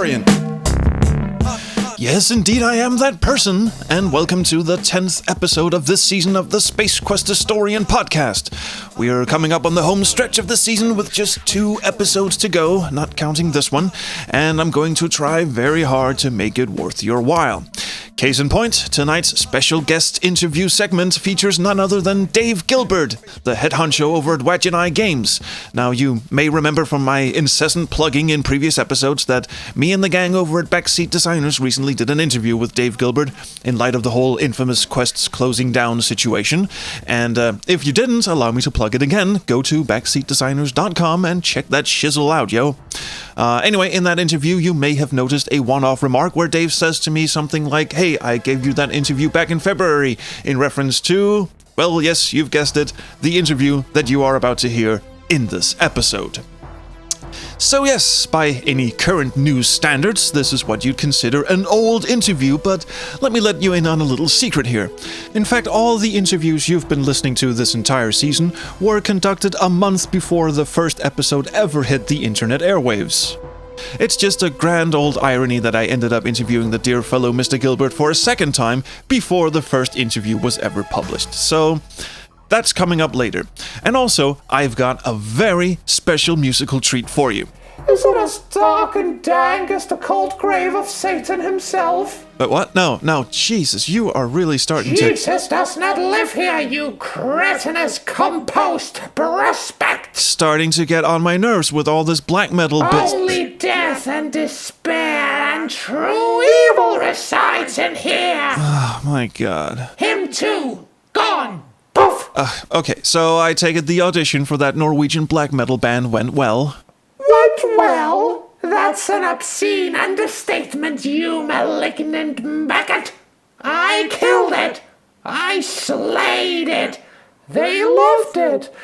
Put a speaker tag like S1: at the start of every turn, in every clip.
S1: historian. Yes, indeed, I am that person, and welcome to the 10th episode of this season of the Space Quest Historian podcast. We are coming up on the home stretch of the season with just 2 episodes to go, not counting this one, and I'm going to try very hard to make it worth your while. Case in point, tonight's special guest interview segment features none other than Dave Gilbert, the head honcho over at Wadjet Games. Now, you may remember from my incessant plugging in previous episodes that me and the gang over at Backseat Designers recently did an interview with Dave Gilbert in light of the whole infamous Quest's closing down situation. And if you didn't, allow me to plug it again. Go to backseatdesigners.com and check that shizzle out, yo. Anyway, in that interview, you may have noticed a one-off remark where Dave says to me something like, "Hey, I gave you that interview back in February," in reference to, well, yes, you've guessed it, the interview that you are about to hear in this episode. So yes, by any current news standards, this is what you'd consider an old interview, but let me let you in on a little secret here. In fact, all the interviews you've been listening to this entire season were conducted a month before the first episode ever hit the internet airwaves. It's just a grand old irony that I ended up interviewing the dear fellow Mr. Gilbert for a second time before the first interview was ever published. So that's coming up later. And also, I've got a very special musical treat for you.
S2: Is it as dark and dank as the cold grave of Satan himself?
S1: But what? No, Jesus, you are really starting to...
S2: Jesus does not live here, you cretinous compost prospect!
S1: Starting to get on my nerves with all this black metal bits.
S2: Only death and despair and true evil resides in here!
S1: Oh my god.
S2: Him too! Gone! Poof!
S1: Okay, so I take it the audition for that Norwegian black metal band went well.
S2: Went well? That's an obscene understatement, you malignant maggot. I killed it. I slayed it. They loved it.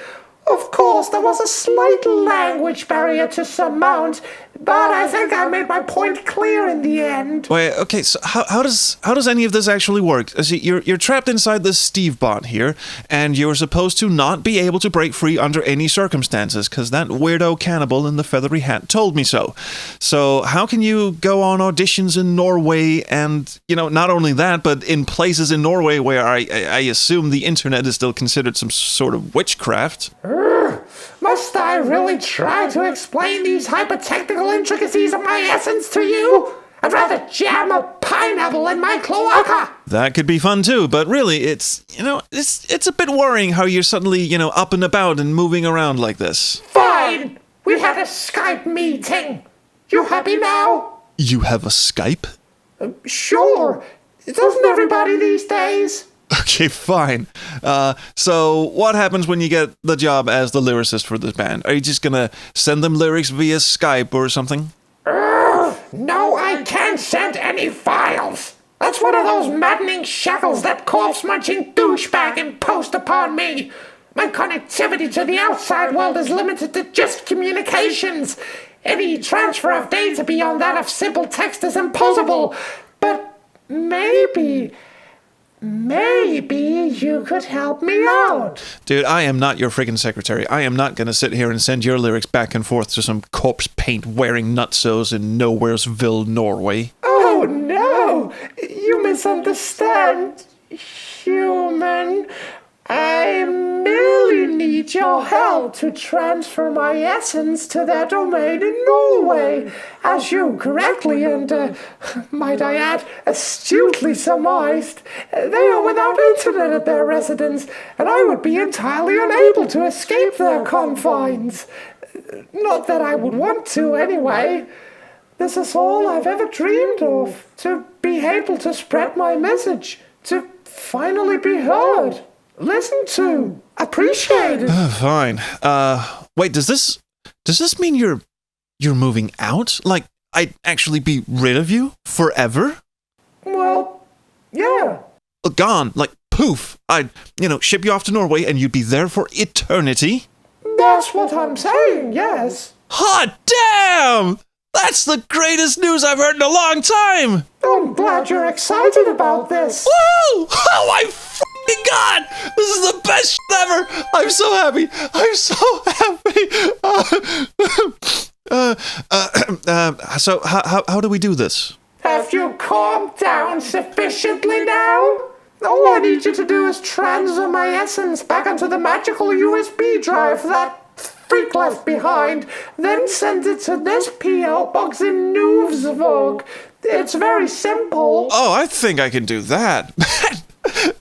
S2: Of course, there was a slight language barrier to surmount, but I think I made my point clear in the end.
S1: Wait, okay, so how does any of this actually work? See, you're trapped inside this Steve bot here, and you're supposed to not be able to break free under any circumstances, because that weirdo cannibal in the feathery hat told me so. So how can you go on auditions in Norway and, not only that, but in places in Norway where I assume the internet is still considered some sort of witchcraft?
S2: Must I really try to explain these hyper-technical intricacies of my essence to you? I'd rather jam a pineapple in my cloaca.
S1: That could be fun too, but really, it's a bit worrying how you're suddenly, up and about and moving around like this.
S2: Fine. We had a Skype meeting. You happy now?
S1: You have a Skype?
S2: Sure. Doesn't everybody these days?
S1: Okay, fine. So what happens when you get the job as the lyricist for this band? Are you just gonna send them lyrics via Skype or something?
S2: No, I can't send any files. That's one of those maddening shackles that corpse-munching douchebag imposed upon me. My connectivity to the outside world is limited to just communications. Any transfer of data beyond that of simple text is impossible. But maybe you could help me out.
S1: Dude, I am not your friggin' secretary. I am not gonna sit here and send your lyrics back and forth to some corpse paint-wearing nutsos in Nowheresville, Norway.
S2: Oh, no! You misunderstand, human. I merely need your help to transfer my essence to their domain in Norway. As you correctly and, might I add, astutely surmised, they are without internet at their residence, and I would be entirely unable to escape their confines. Not that I would want to, anyway. This is all I've ever dreamed of, to be able to spread my message, to finally be heard. Listen to, appreciated.
S1: Fine. Wait, does this mean you're moving out? Like, I'd actually be rid of you forever?
S2: Well, yeah.
S1: Gone, like poof. I'd, ship you off to Norway and you'd be there for eternity.
S2: That's what I'm saying, yes.
S1: Hot damn! That's the greatest news I've heard in a long time!
S2: I'm glad you're excited about this.
S1: Woo! Oh my fucking god! This is the best shit ever! I'm so happy! I'm so happy! So how do we do this?
S2: Have you calmed down sufficiently now? All I need you to do is transfer my essence back onto the magical USB drive that freak left behind, then send it to this P.O. box in Nouvsvog. It's very simple.
S1: Oh, I think I can do that.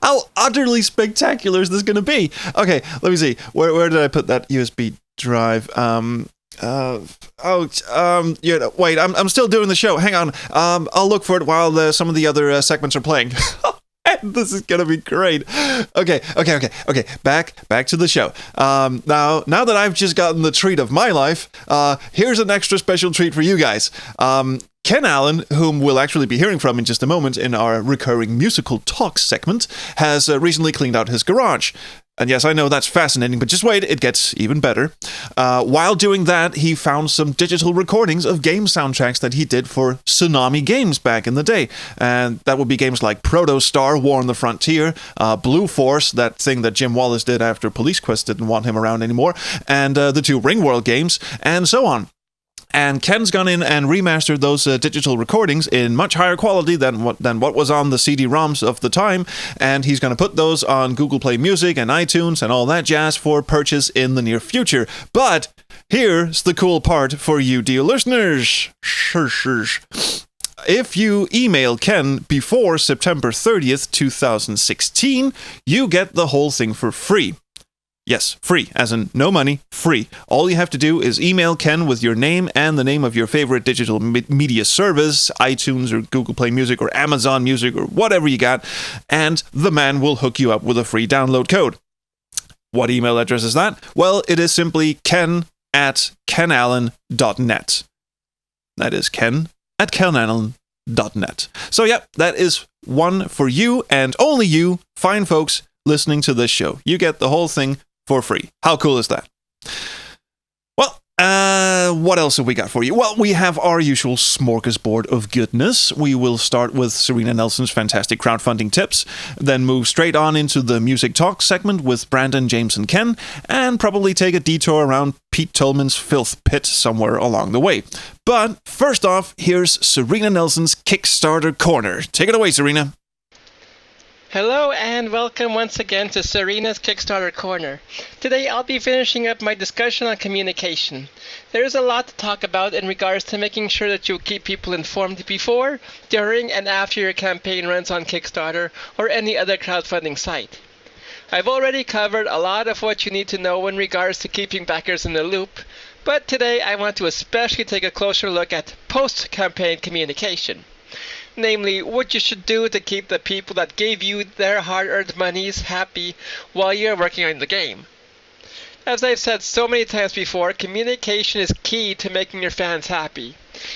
S1: How utterly spectacular is this going to be? Okay, let me see. Where did I put that USB drive? Wait, I'm still doing the show. Hang on. I'll look for it while some of the other segments are playing. This is gonna be great. Okay. Back to the show. Now that I've just gotten the treat of my life, here's an extra special treat for you guys. Ken Allen, whom we'll actually be hearing from in just a moment in our recurring musical talk segment, has recently cleaned out his garage. And yes, I know that's fascinating, but just wait, it gets even better. While doing that, he found some digital recordings of game soundtracks that he did for Tsunami Games back in the day. And that would be games like Protostar, War on the Frontier, Blue Force, that thing that Jim Wallace did after Police Quest didn't want him around anymore, and the two Ringworld games, and so on. And Ken's gone in and remastered those digital recordings in much higher quality than what was on the CD-ROMs of the time, and he's going to put those on Google Play Music and iTunes and all that jazz for purchase in the near future. But here's the cool part for you, dear listeners. If you email Ken before September 30th, 2016, you get the whole thing for free. Yes, free, as in no money, free. All you have to do is email Ken with your name and the name of your favorite digital media service, iTunes or Google Play Music or Amazon Music or whatever you got, and the man will hook you up with a free download code. What email address is that? Well, it is simply ken@kenallen.net. That is ken@kenallen.net. So, yep, that is one for you and only you, fine folks, listening to this show. You get the whole thing for free. How cool is that? Well, what else have we got for you? Well, we have our usual smorgasbord of goodness. We will start with Serena Nelson's fantastic crowdfunding tips, then move straight on into the music talk segment with Brandon, James, and Ken, and probably take a detour around Pete Toleman's filth pit somewhere along the way. But first off, here's Serena Nelson's Kickstarter Corner. Take it away, Serena.
S3: Hello and welcome once again to Serena's Kickstarter Corner. Today I'll be finishing up my discussion on communication. There is a lot to talk about in regards to making sure that you keep people informed before, during, and after your campaign runs on Kickstarter or any other crowdfunding site. I've already covered a lot of what you need to know in regards to keeping backers in the loop, but today I want to especially take a closer look at post-campaign communication. Namely, what you should do to keep the people that gave you their hard-earned monies happy while you're working on the game. As I've said so many times before, communication is key to making your fans happy.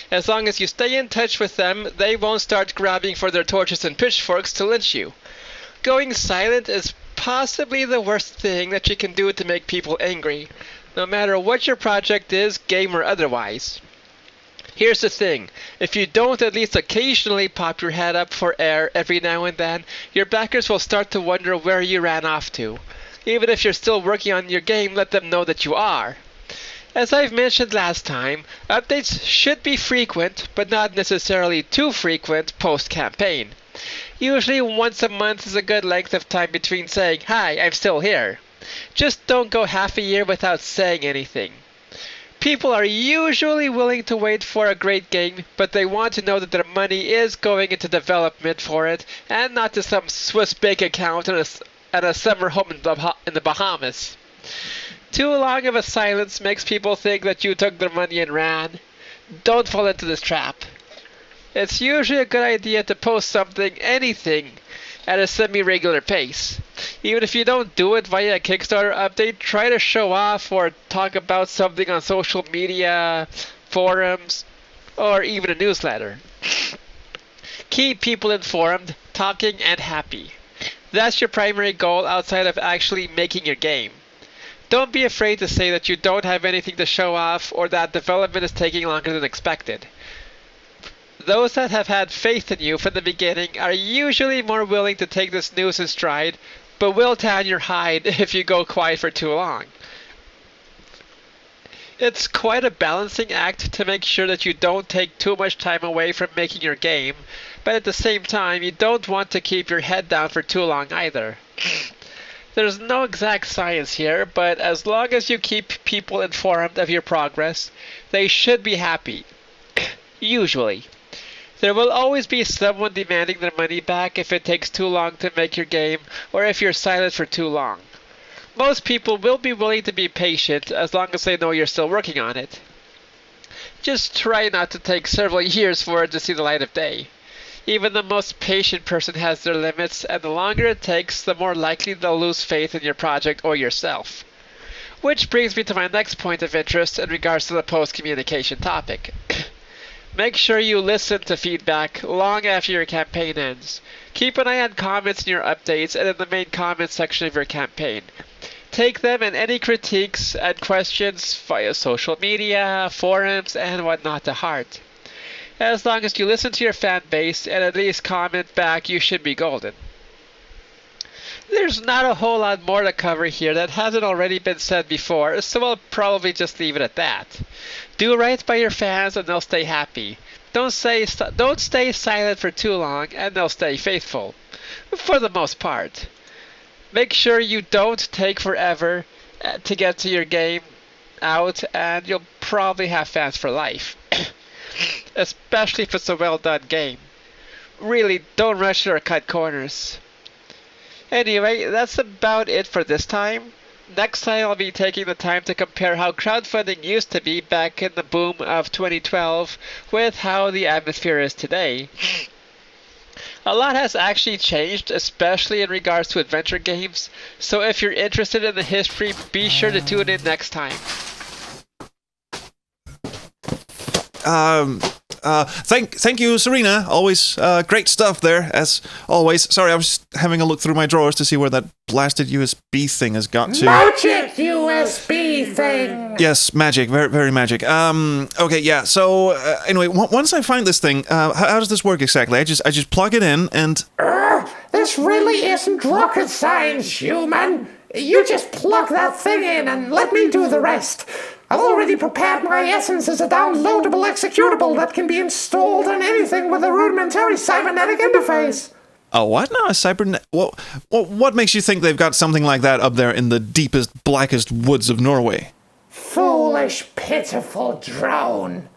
S3: As long as you stay in touch with them, they won't start grabbing for their torches and pitchforks to lynch you. Going silent is possibly the worst thing that you can do to make people angry, no matter what your project is, game or otherwise. Here's the thing, if you don't at least occasionally pop your head up for air every now and then, your backers will start to wonder where you ran off to. Even if you're still working on your game, let them know that you are. As I've mentioned last time, updates should be frequent, but not necessarily too frequent post-campaign. Usually once a month is a good length of time between saying, "Hi, I'm still here." Just don't go half a year without saying anything. People are usually willing to wait for a great game, but they want to know that their money is going into development for it, and not to some Swiss bank account at a summer home in the Bahamas. Too long of a silence makes people think that you took their money and ran. Don't fall into this trap. It's usually a good idea to post something, anything, at a semi-regular pace. Even if you don't do it via a Kickstarter update, try to show off or talk about something on social media, forums, or even a newsletter. Keep people informed, talking, and happy. That's your primary goal outside of actually making your game. Don't be afraid to say that you don't have anything to show off or that development is taking longer than expected. Those that have had faith in you from the beginning are usually more willing to take this news in stride, but will tan your hide if you go quiet for too long. It's quite a balancing act to make sure that you don't take too much time away from making your game, but at the same time, you don't want to keep your head down for too long either. There's no exact science here, but as long as you keep people informed of your progress, they should be happy. Usually. There will always be someone demanding their money back if it takes too long to make your game, or if you're silent for too long. Most people will be willing to be patient as long as they know you're still working on it. Just try not to take several years for it to see the light of day. Even the most patient person has their limits, and the longer it takes, the more likely they'll lose faith in your project or yourself. Which brings me to my next point of interest in regards to the post-communication topic. Make sure you listen to feedback long after your campaign ends. Keep an eye on comments in your updates and in the main comments section of your campaign. Take them and any critiques and questions via social media, forums, and whatnot to heart. As long as you listen to your fan base and at least comment back, you should be golden. There's not a whole lot more to cover here that hasn't already been said before, so I'll probably just leave it at that. Do right by your fans and they'll stay happy. Don't stay silent for too long and they'll stay faithful. For the most part. Make sure you don't take forever to get to your game out, and you'll probably have fans for life. Especially if it's a well done game. Really, don't rush or cut corners. Anyway, that's about it for this time. Next time I'll be taking the time to compare how crowdfunding used to be back in the boom of 2012 with how the atmosphere is today. A lot has actually changed, especially in regards to adventure games, so if you're interested in the history, be sure to tune in next time.
S1: Thank you, Serena. Always great stuff there, as always. Sorry, I was just having a look through my drawers to see where that blasted USB thing has got to.
S2: Magic USB thing!
S1: Yes, magic. Very, very magic. Okay, yeah, so, anyway, once I find this thing, how does this work exactly? I just plug it in, and...
S2: This really isn't rocket science, human. You just plug that thing in and let me do the rest. I've already prepared my essence as a downloadable executable that can be installed on anything with a rudimentary cybernetic interface.
S1: Oh, what? No, a cybernet... What makes you think they've got something like that up there in the deepest, blackest woods of Norway?
S2: Foolish, pitiful drone.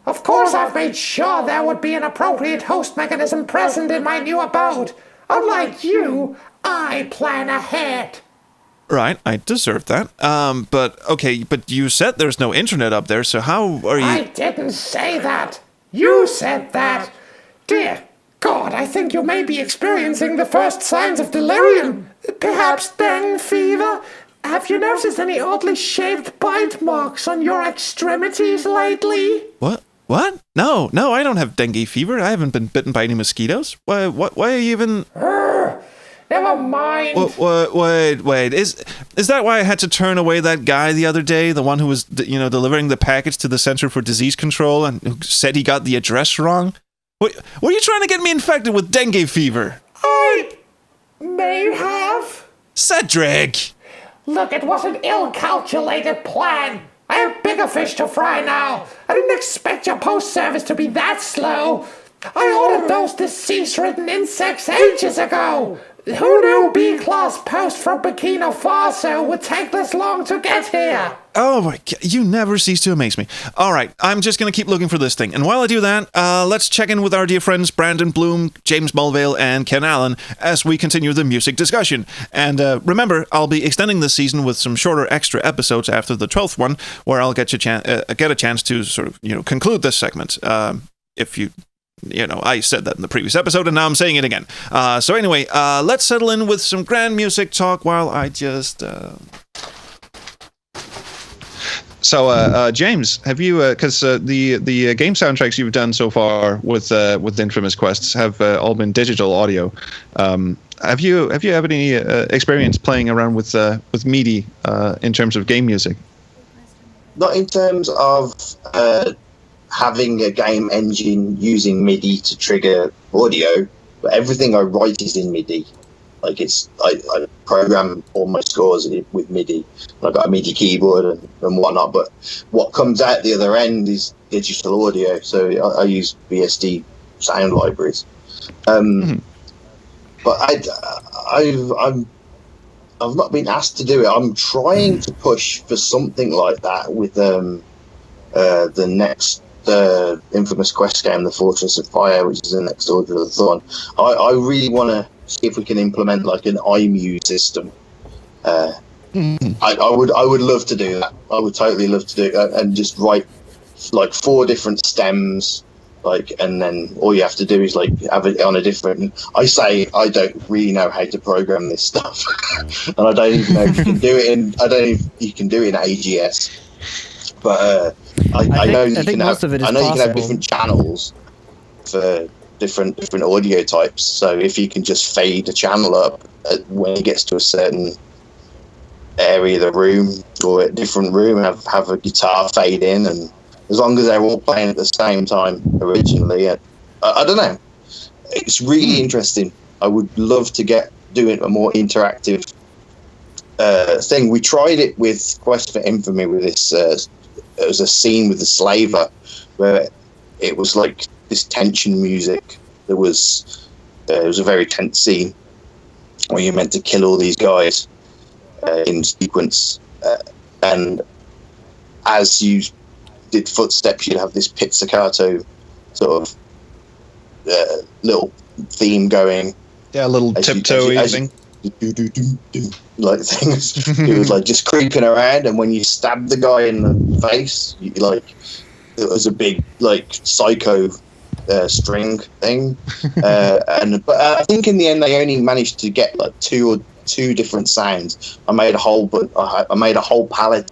S2: Of course I've made sure there would be an appropriate host mechanism present in my new abode. Unlike you, I plan ahead.
S1: Right, I deserve that. But you said there's no internet up there, so how are you...
S2: I didn't say that. You said that. Dear God, I think you may be experiencing the first signs of delirium. Perhaps dengue fever? Have you noticed any oddly shaped bite marks on your extremities lately?
S1: What? No, I don't have dengue fever. I haven't been bitten by any mosquitoes. Why even...
S2: Never mind.
S1: Wait. Is that why I had to turn away that guy the other day? The one who was, delivering the package to the Center for Disease Control and who said he got the address wrong? What, were you trying to get me infected with dengue fever?
S2: I may have.
S1: Cedric!
S2: Look, it was an ill-calculated plan. I have bigger fish to fry now. I didn't expect your post service to be that slow. I ordered those disease-ridden insects ages ago. Who knew B-class post from Burkina Faso would take this long to get here?
S1: Oh my God, you never cease to amaze me. All right, I'm just going to keep looking for this thing. And while I do that, let's check in with our dear friends Brandon Blume, James Mulvale, and Ken Allen as we continue the music discussion. And remember, I'll be extending this season with some shorter extra episodes after the 12th one, where I'll get a chance to sort of, conclude this segment. If you... I said that in the previous episode, and now I'm saying it again. So anyway, let's settle in with some grand music talk while I just... So, James, have you... Because the game soundtracks you've done so far with Infamous Quests have all been digital audio. Have you had any experience playing around with MIDI in terms of game music?
S4: Not in terms of... having a game engine using MIDI to trigger audio, but everything I write is in MIDI. Like I program all my scores with MIDI. I've got a MIDI keyboard and whatnot, but what comes out the other end is digital audio. So I use BSD sound libraries. But I've not been asked to do it. I'm trying to push for something like that with the next infamous Quest game, The Fortress of Fire, which is the next Order of the Thorn. I really want to see if we can implement like an iMuse system. I would love to do that. I would totally love to do it, and just write like 4 different stems. Like, and then all you have to do is like have it on a different. I say I don't really know how to program this stuff, and I don't even know if you can do it in. I don't know if you can do it in AGS, but I know you can have. I know you can have different channels for different audio types. So if you can just fade a channel up when it gets to a certain area of the room or a different room, have a guitar fade in and. As long as they're all playing at the same time originally. I don't know. It's really interesting. I would love to get doing a more interactive thing. We tried it with Quest for Infamy with this. It was a scene with the slaver where it was like this tension music. It was a very tense scene where you're meant to kill all these guys in sequence. And as you did footsteps, you'd have this pizzicato sort of little theme going.
S1: Yeah, a little tiptoe thing.
S4: Like things. It was like just creeping around, and when you stabbed the guy in the face, it was a big like psycho string thing. But I think in the end they only managed to get like two different sounds. I made a whole palette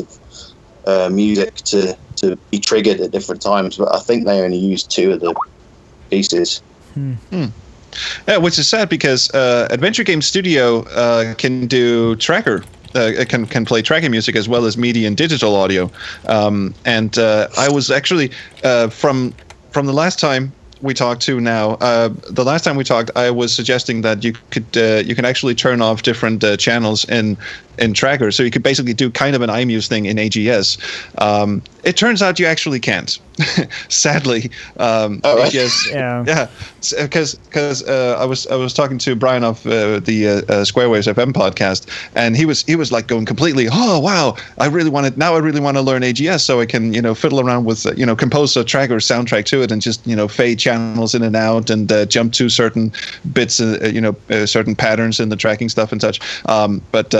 S4: of music to be triggered at different times, but I think they only used 2 of the pieces.
S1: Yeah, which is sad because Adventure Game Studio can do tracker. Can play tracking music as well as MIDI and digital audio. And I was actually from the last time we talked to now. The last time we talked, I was suggesting that you can actually turn off different channels in Tracker, so you could basically do kind of an iMuse thing in AGS. It turns out you actually can't, sadly. Because I was talking to Brian of the Squarewaves FM podcast, and he was like going completely, oh wow, I really want to learn AGS so I can fiddle around with compose a track or soundtrack to it and just fade channels in and out and jump to certain bits, certain patterns in the tracking stuff and such. But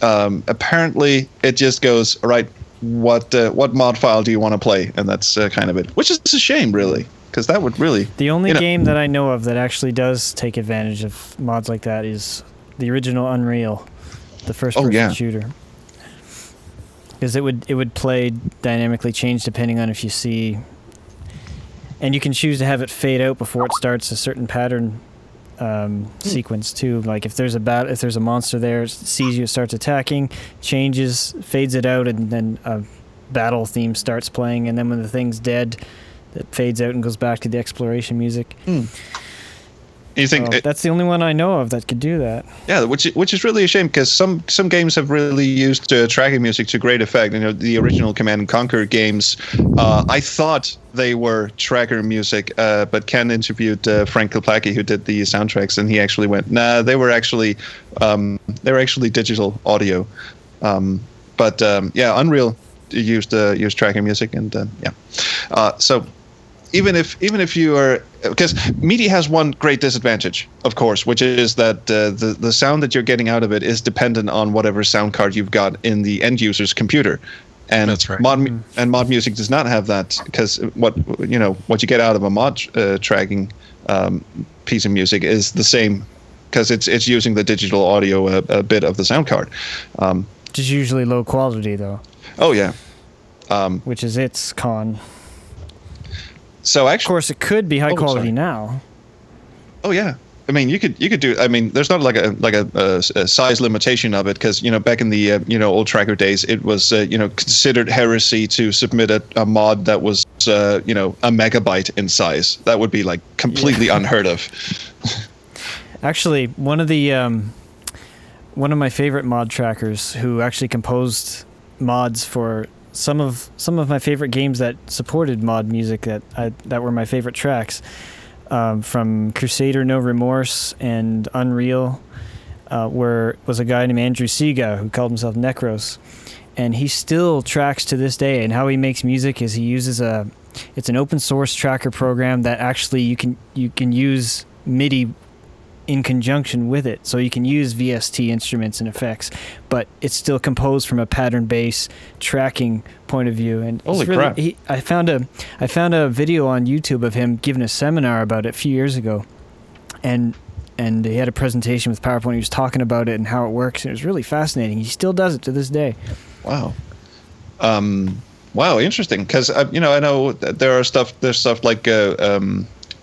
S1: apparently it just goes, all right, what mod file do you want to play? And that's kind of it, which is a shame, really, because that would really...
S5: The only game that I know of that actually does take advantage of mods like that is the original Unreal, the first-person shooter. Because it would play dynamically change depending on if you see... And you can choose to have it fade out before it starts a certain pattern sequence too. Like if there's a monster there, it sees you, it starts attacking, changes, fades it out, and then a battle theme starts playing. And then when the thing's dead, it fades out and goes back to the exploration music.
S1: You think
S5: that's the only one I know of that could do that?
S1: Yeah, which is really a shame because some games have really used tracking music to great effect. The original Command & Conquer games, I thought they were tracker music, but Ken interviewed Frank Kilpacky, who did the soundtracks, and he actually went, nah, they were actually digital audio. But Unreal used tracking music, and so. Even if you are, because MIDI has one great disadvantage, of course, which is that the sound that you're getting out of it is dependent on whatever sound card you've got in the end user's computer, and
S6: that's right.
S1: Mod music does not have that, because what you get out of a mod tracking piece of music is the same, because it's using the digital audio a bit of the sound card,
S5: which is usually low quality though.
S1: Oh yeah,
S5: which is its con.
S1: So actually,
S5: of course, it could be high quality now.
S1: Oh yeah, I mean you could do. I mean, there's not like a size limitation of it, because back in the old tracker days, it was considered heresy to submit a mod that was a megabyte in size. That would be like completely unheard of.
S5: Actually, one of my favorite mod trackers who actually composed mods for some of my favorite games that supported mod music that were my favorite tracks, from Crusader No Remorse and Unreal, was a guy named Andrew Sega who called himself Necros, and he still tracks to this day. And how he makes music is he uses it's an open source tracker program that actually you can use MIDI in conjunction with it, so you can use VST instruments and effects, but it's still composed from a pattern-based tracking point of view. And
S1: holy crap!
S5: I found a video on YouTube of him giving a seminar about it a few years ago, and he had a presentation with PowerPoint. He was talking about it and how it works. And it was really fascinating. He still does it to this day.
S1: Wow. Wow, interesting. Because I know that there's stuff like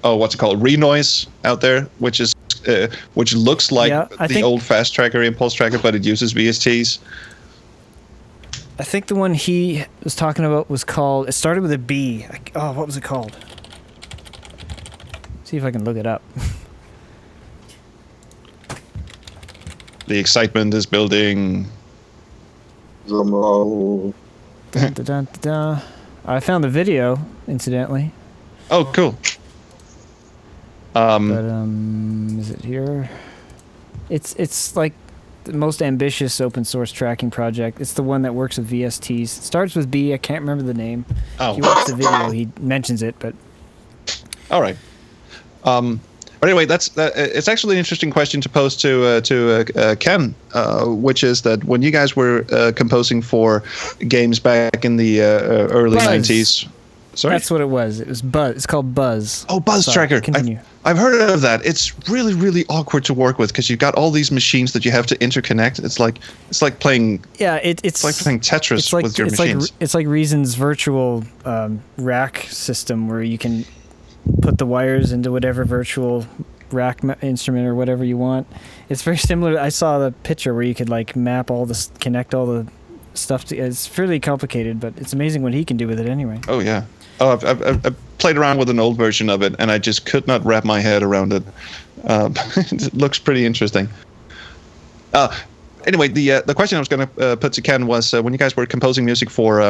S1: what's it called, Renoise out there, which looks like the old fast tracker, impulse tracker, but it uses VSTs.
S5: I think the one he was talking about was called, it started with a B. What was it called? See if I can look it up.
S1: The excitement is building.
S4: Drumroll.
S5: Dun, dun, dun, dun, dun. I found the video, incidentally.
S1: Oh, cool.
S5: But is it here? It's like the most ambitious open source tracking project. It's the one that works with VSTs. It starts with B. I can't remember the name.
S1: Oh.
S5: If you watch the video, he mentions it, but.
S1: All right. But anyway, it's actually an interesting question to pose to Ken, which is that when you guys were composing for games back in the early 90s. Sorry?
S5: That's what it was. It was Buzz. It's called Buzz.
S1: Oh, Buzz Tracker.
S5: Continue.
S1: I've heard of that. It's really, really awkward to work with because you've got all these machines that you have to interconnect. It's like playing.
S5: Yeah, it's
S1: like playing Tetris with your machines.
S5: It's like Reason's virtual rack system where you can put the wires into whatever virtual rack instrument or whatever you want. It's very similar. I saw the picture where you could like map all this, connect all the stuff to. It's fairly complicated, but it's amazing what he can do with it anyway.
S1: Oh yeah. Oh, I've played around with an old version of it, and I just could not wrap my head around it. It looks pretty interesting. Anyway, the question I was going to put to Ken was when you guys were composing music for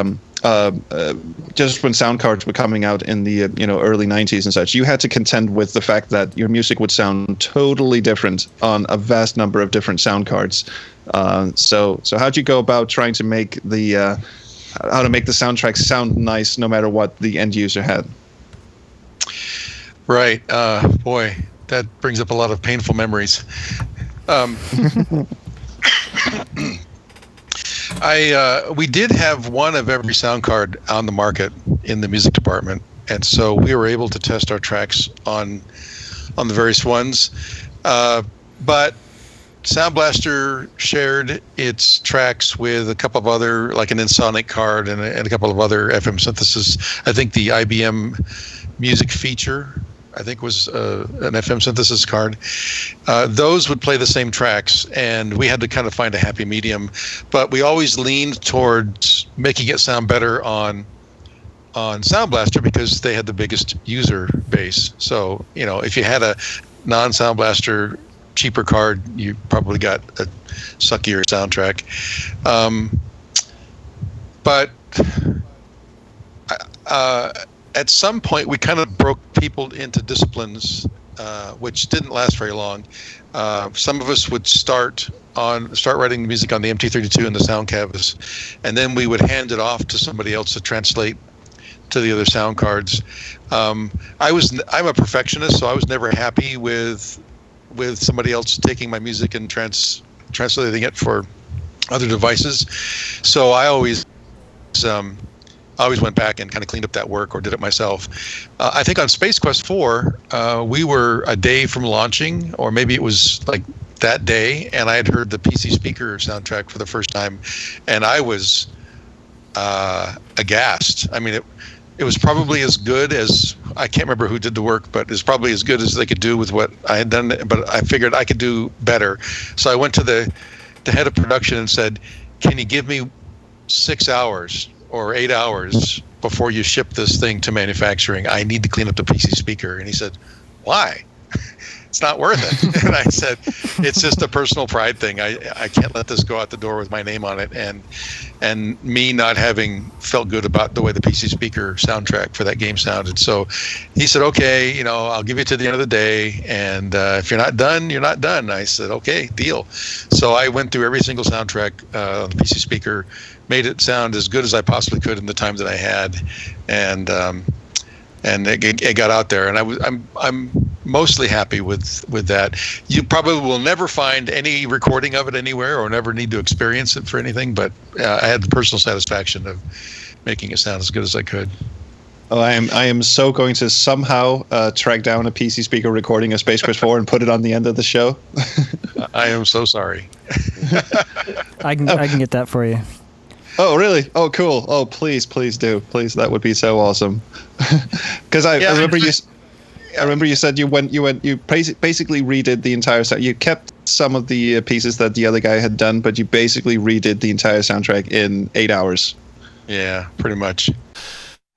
S1: just when sound cards were coming out in the early 90s and such, you had to contend with the fact that your music would sound totally different on a vast number of different sound cards. So how'd you go about trying to make how to make the soundtrack sound nice no matter what the end user had?
S6: Right. Boy, that brings up a lot of painful memories. We did have one of every sound card on the market in the music department, and so we were able to test our tracks on the various ones. But Sound Blaster shared its tracks with a couple of other, like an Ensoniq card and a couple of other FM synthesis. I think the IBM Music Feature, I think, was an FM synthesis card. Those would play the same tracks, and we had to kind of find a happy medium. But we always leaned towards making it sound better on Sound Blaster because they had the biggest user base. So, if you had a non-Sound Blaster cheaper card, you probably got a suckier soundtrack. But at some point, we kind of broke people into disciplines, which didn't last very long. Some of us would start writing music on the MT32 and the sound canvas, and then we would hand it off to somebody else to translate to the other sound cards. I'm a perfectionist, so I was never happy with somebody else taking my music and translating it for other devices. So I always went back and kind of cleaned up that work or did it myself. I think on Space Quest 4, we were a day from launching, or maybe it was like that day, and I had heard the PC Speaker soundtrack for the first time, and I was aghast. I mean, it was probably as good as, I can't remember who did the work, but it's probably as good as they could do with what I had done, but I figured I could do better. So I went to the head of production and said, can you give me 6 hours or 8 hours before you ship this thing to manufacturing? I need to clean up the PC Speaker. And he said, why? it's not worth it. And I said, it's just a personal pride thing. I can't let this go out the door with my name on it, and me not having felt good about the way the PC Speaker soundtrack for that game sounded. So he said, okay, I'll give you to the end of the day, and if you're not done, you're not done. I said, okay, deal. So I went through every single soundtrack on the PC Speaker, made it sound as good as I possibly could in the time that I had, and it got out there, and I'm mostly happy with that. You probably will never find any recording of it anywhere, or never need to experience it for anything. But I had the personal satisfaction of making it sound as good as I could.
S7: Oh, I am so going to somehow track down a PC Speaker recording of Space Quest 4 and put it on the end of the show.
S6: I am so sorry.
S5: I can get that for you.
S7: Oh, really? Oh, cool. Oh, please do. Please, that would be so awesome. Because I remember you said you basically redid the entire sound. You kept some of the pieces that the other guy had done, but you basically redid the entire soundtrack in 8 hours.
S6: Yeah, pretty much.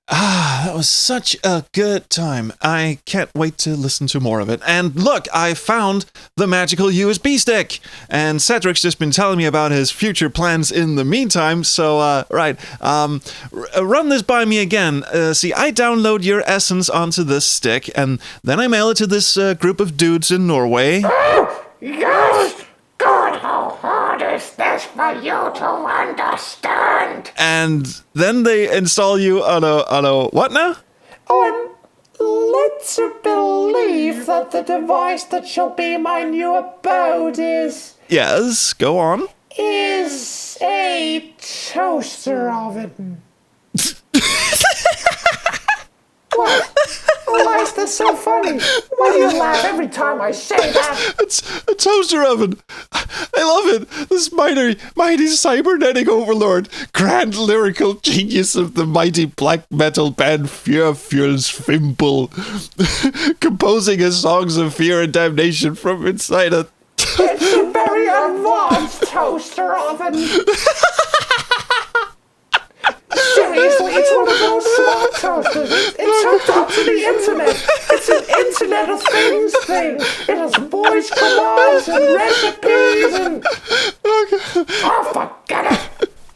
S1: That was such a good time. I can't wait to listen to more of it. And look, I found the magical USB stick. And Cedric's just been telling me about his future plans in the meantime. So, run this by me again. See, I download your essence onto this stick, and then I mail it to this group of dudes in Norway.
S2: Oh, yes! God, how hard is this for you to understand?
S1: And then they install you on a what now?
S2: Oh, I'm led to believe that the device that shall be my new abode is
S1: Go on.
S2: Is a toaster oven. What? Why is this so funny? Why do you laugh every time I say that?
S1: It's a toaster oven. I love it. This mighty cybernetic overlord, grand lyrical genius of the mighty black metal band Fearfuel's Fimple, composing his songs of fear and damnation from inside a...
S2: It's a very advanced toaster oven. Seriously, it's one of those smart toasters. It's hooked up to the internet. It's an Internet of Things thing. It has voice commands and recipes and... Oh, forget it.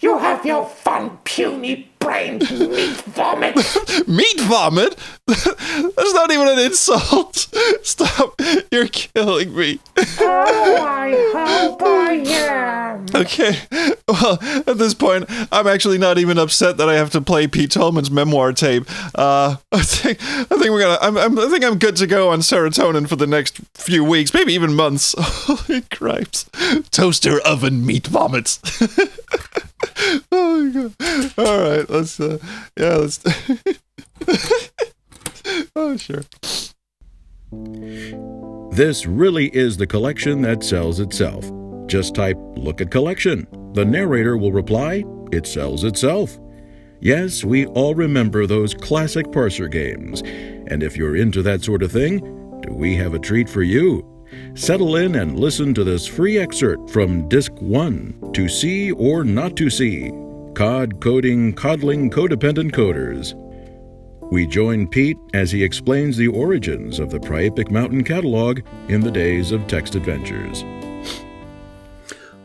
S2: You have your fun, puny brained meat vomit.
S1: Meat vomit? That's not even an insult. Stop. You're killing me.
S2: Oh, I hope I am.
S1: Okay. Well, at this point, I'm actually not even upset that I have to play Pete Toleman's memoir tape. I think I'm good to go on serotonin for the next few weeks, maybe even months. Holy cripes. Toaster oven meat vomits. Oh my god. All right, let's oh, sure.
S8: This really is the collection that sells itself. Just type, "Look at collection." The narrator will reply, "It sells itself." Yes, we all remember those classic parser games. And if you're into that sort of thing, do we have a treat for you? Settle in and listen to this free excerpt from Disc 1, To See or Not to See, Cod Coding Coddling Codependent Coders. We join Pete as he explains the origins of the Priapic Mountain catalog in the days of text adventures.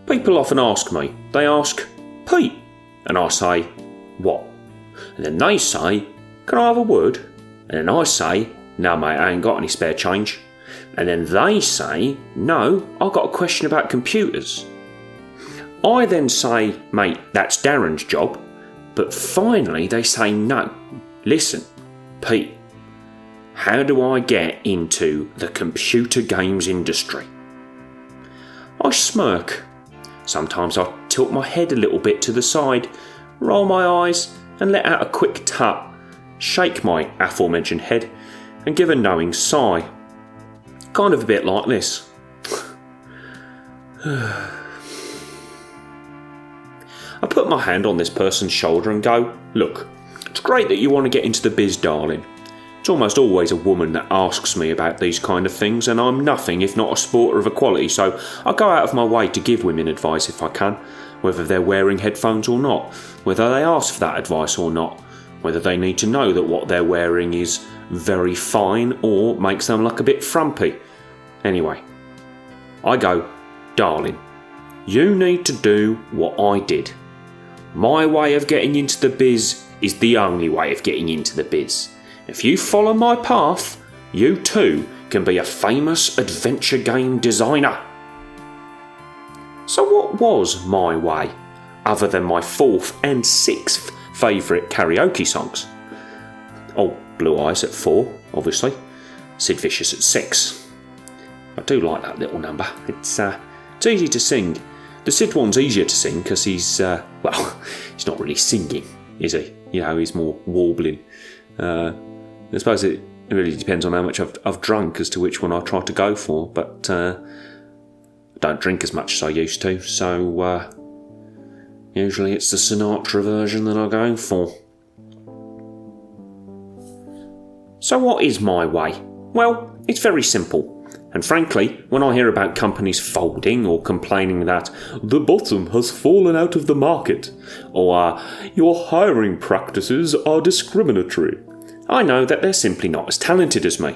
S9: People often ask me, they ask, "Pete," and I say, "What?" And then they say, "Can I have a word?" And then I say, "No mate, I ain't got any spare change." And then they say, "No, I've got a question about computers." I then say, "Mate, that's Darren's job." But finally they say, "No, listen, Pete, how do I get into the computer games industry?" I smirk. Sometimes I tilt my head a little bit to the side, roll my eyes and let out a quick tut, shake my aforementioned head and give a knowing sigh. Kind of a bit like this. I put my hand on this person's shoulder and go, "Look, it's great that you want to get into the biz, darling. It's almost always a woman that asks me about these kind of things, and I'm nothing if not a supporter of equality, so I go out of my way to give women advice if I can, whether they're wearing headphones or not, whether they ask for that advice or not, whether they need to know that what they're wearing is very fine or makes them look a bit frumpy. Anyway, I go, darling, you need to do what I did. My way of getting into the biz is the only way of getting into the biz. If you follow my path, you too can be a famous adventure game designer. So what was my way, other than my 4th and 6th favourite karaoke songs? Oh, Blue Eyes at 4, obviously. Sid Vicious at 6. I do like that little number. It's easy to sing. The Sid one's easier to sing because he's, he's not really singing, is he? You know, he's more warbling. I suppose it really depends on how much I've drunk as to which one I try to go for, but I don't drink as much as I used to, so usually it's the Sinatra version that I go for. So what is my way? Well, it's very simple. And frankly, when I hear about companies folding or complaining that the bottom has fallen out of the market, or your hiring practices are discriminatory, I know that they're simply not as talented as me.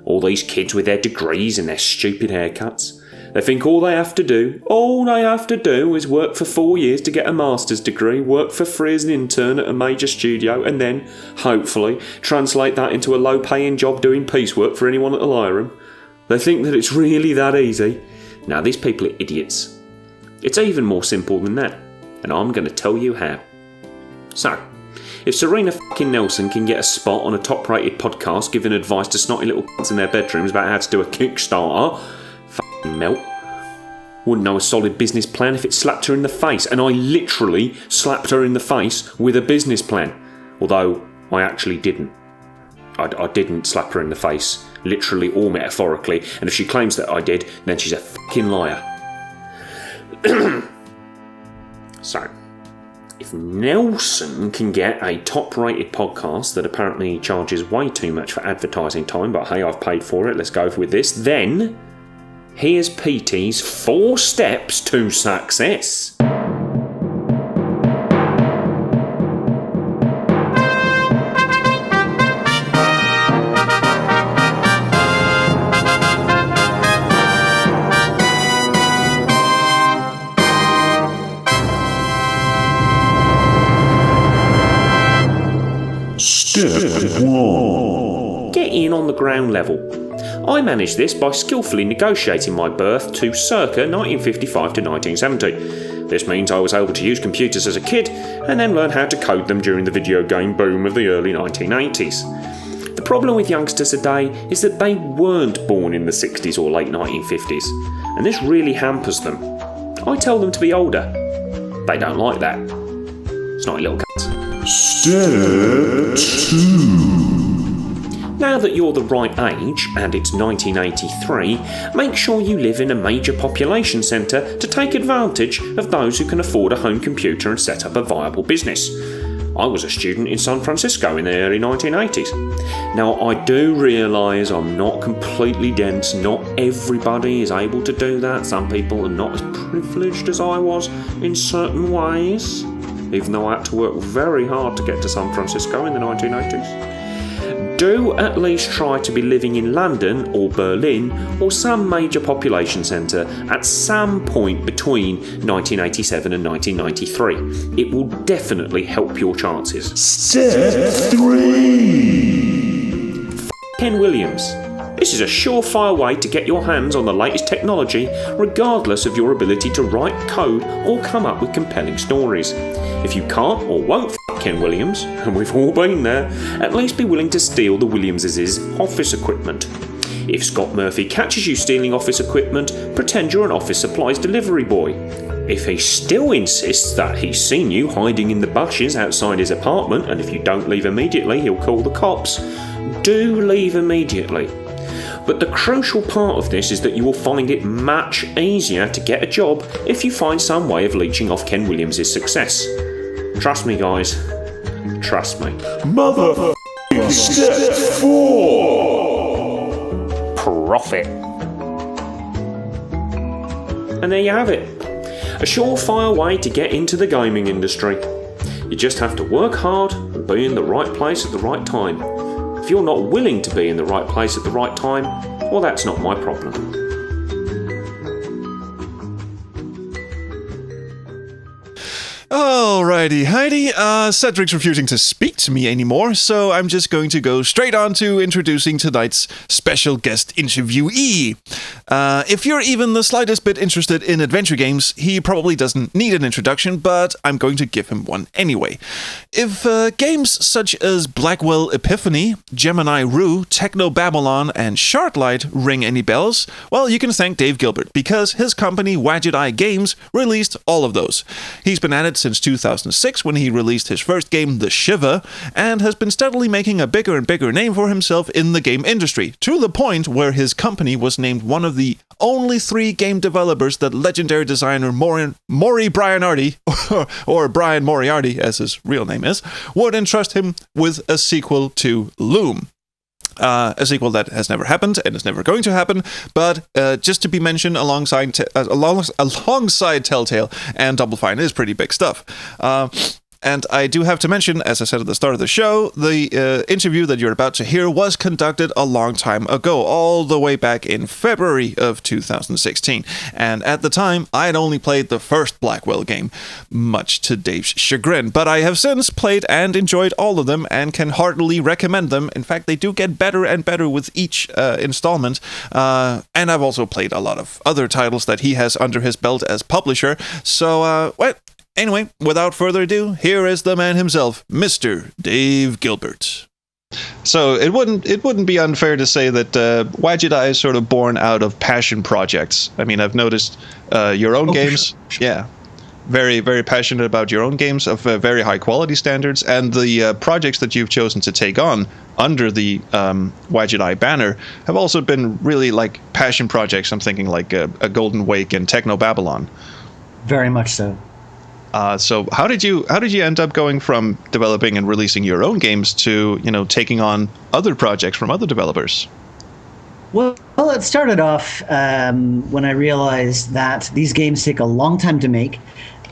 S9: All these kids with their degrees and their stupid haircuts, they think all they have to do is work for 4 years to get a master's degree, work for free as an intern at a major studio, and then, hopefully, translate that into a low-paying job doing piecework for anyone that'll hire them. They think that it's really that easy. Now, these people are idiots. It's even more simple than that, and I'm going to tell you how. So, if Serena fucking Nelson can get a spot on a top-rated podcast giving advice to snotty little cunts in their bedrooms about how to do a Kickstarter, fucking melt. Wouldn't know a solid business plan if it slapped her in the face, and I literally slapped her in the face with a business plan. Although, I actually didn't. I didn't slap her in the face, literally or metaphorically, and if she claims that I did, then she's a fucking liar. So, if Nelson can get a top-rated podcast that apparently charges way too much for advertising time, but hey, I've paid for it, let's go with this, then here's Petey's 4 steps to success.
S8: Step 1.
S9: Get in on the ground level. I managed this by skillfully negotiating my berth to circa 1955 to 1970. This means I was able to use computers as a kid and then learn how to code them during the video game boom of the early 1980s. The problem with youngsters today is that they weren't born in the 60s or late 1950s, and this really hampers them. I tell them to be older. They don't like that. Snotty little cunts.
S8: Step 2.
S9: Now that you're the right age, and it's 1983, make sure you live in a major population centre to take advantage of those who can afford a home computer and set up a viable business. I was a student in San Francisco in the early 1980s. Now, I do realise I'm not completely dense, not everybody is able to do that, some people are not as privileged as I was in certain ways, even though I had to work very hard to get to San Francisco in the 1980s. Do at least try to be living in London or Berlin or some major population centre at some point between 1987 and 1993. It will definitely help your chances.
S8: Step 3.
S9: Ken Williams. This is a surefire way to get your hands on the latest technology, regardless of your ability to write code or come up with compelling stories. If you can't or won't Ken Williams, and we've all been there, at least be willing to steal the Williamses' office equipment. If Scott Murphy catches you stealing office equipment, pretend you're an office supplies delivery boy. If he still insists that he's seen you hiding in the bushes outside his apartment, and if you don't leave immediately, he'll call the cops, do leave immediately. But the crucial part of this is that you will find it much easier to get a job if you find some way of leeching off Ken Williams' success. Trust me, guys. Trust me.
S8: Motherfucking step 4.
S9: Profit. And there you have it. A surefire way to get into the gaming industry. You just have to work hard and be in the right place at the right time. If you're not willing to be in the right place at the right time, well, that's not my problem.
S1: Alrighty, Heidi. Cedric's refusing to speak to me anymore, so I'm just going to go straight on to introducing tonight's special guest interviewee. If you're even the slightest bit interested in adventure games, he probably doesn't need an introduction, but I'm going to give him one anyway. If games such as Blackwell Epiphany, Gemini Rue, Techno Babylon, and Shardlight ring any bells, well, you can thank Dave Gilbert, because his company Wadjet Games released all of those. He's been at it since 2006 when he released his first game, The Shiver, and has been steadily making a bigger and bigger name for himself in the game industry, to the point where his company was named one of the only 3 game developers that legendary designer Maury Brianardi, or Brian Moriarty as his real name is, would entrust him with a sequel to Loom. A sequel that has never happened and is never going to happen, but just to be mentioned alongside Telltale and Double Fine is pretty big stuff. And I do have to mention, as I said at the start of the show, the interview that you're about to hear was conducted a long time ago, all the way back in February of 2016. And at the time, I had only played the first Blackwell game, much to Dave's chagrin. But I have since played and enjoyed all of them and can heartily recommend them. In fact, they do get better and better with each installment. And I've also played a lot of other titles that he has under his belt as publisher. So, anyway, without further ado, here is the man himself, Mr. Dave Gilbert.
S7: So it wouldn't be unfair to say that Wadjet is sort of born out of passion projects. I mean, I've noticed your own games. Sure. Yeah, very, very passionate about your own games of very high quality standards, and the projects that you've chosen to take on under the Wadjet banner have also been really like passion projects. I'm thinking like a Golden Wake and Techno Babylon.
S10: Very much so.
S7: So how did you end up going from developing and releasing your own games to, taking on other projects from other developers?
S10: Well, it started off when I realized that these games take a long time to make.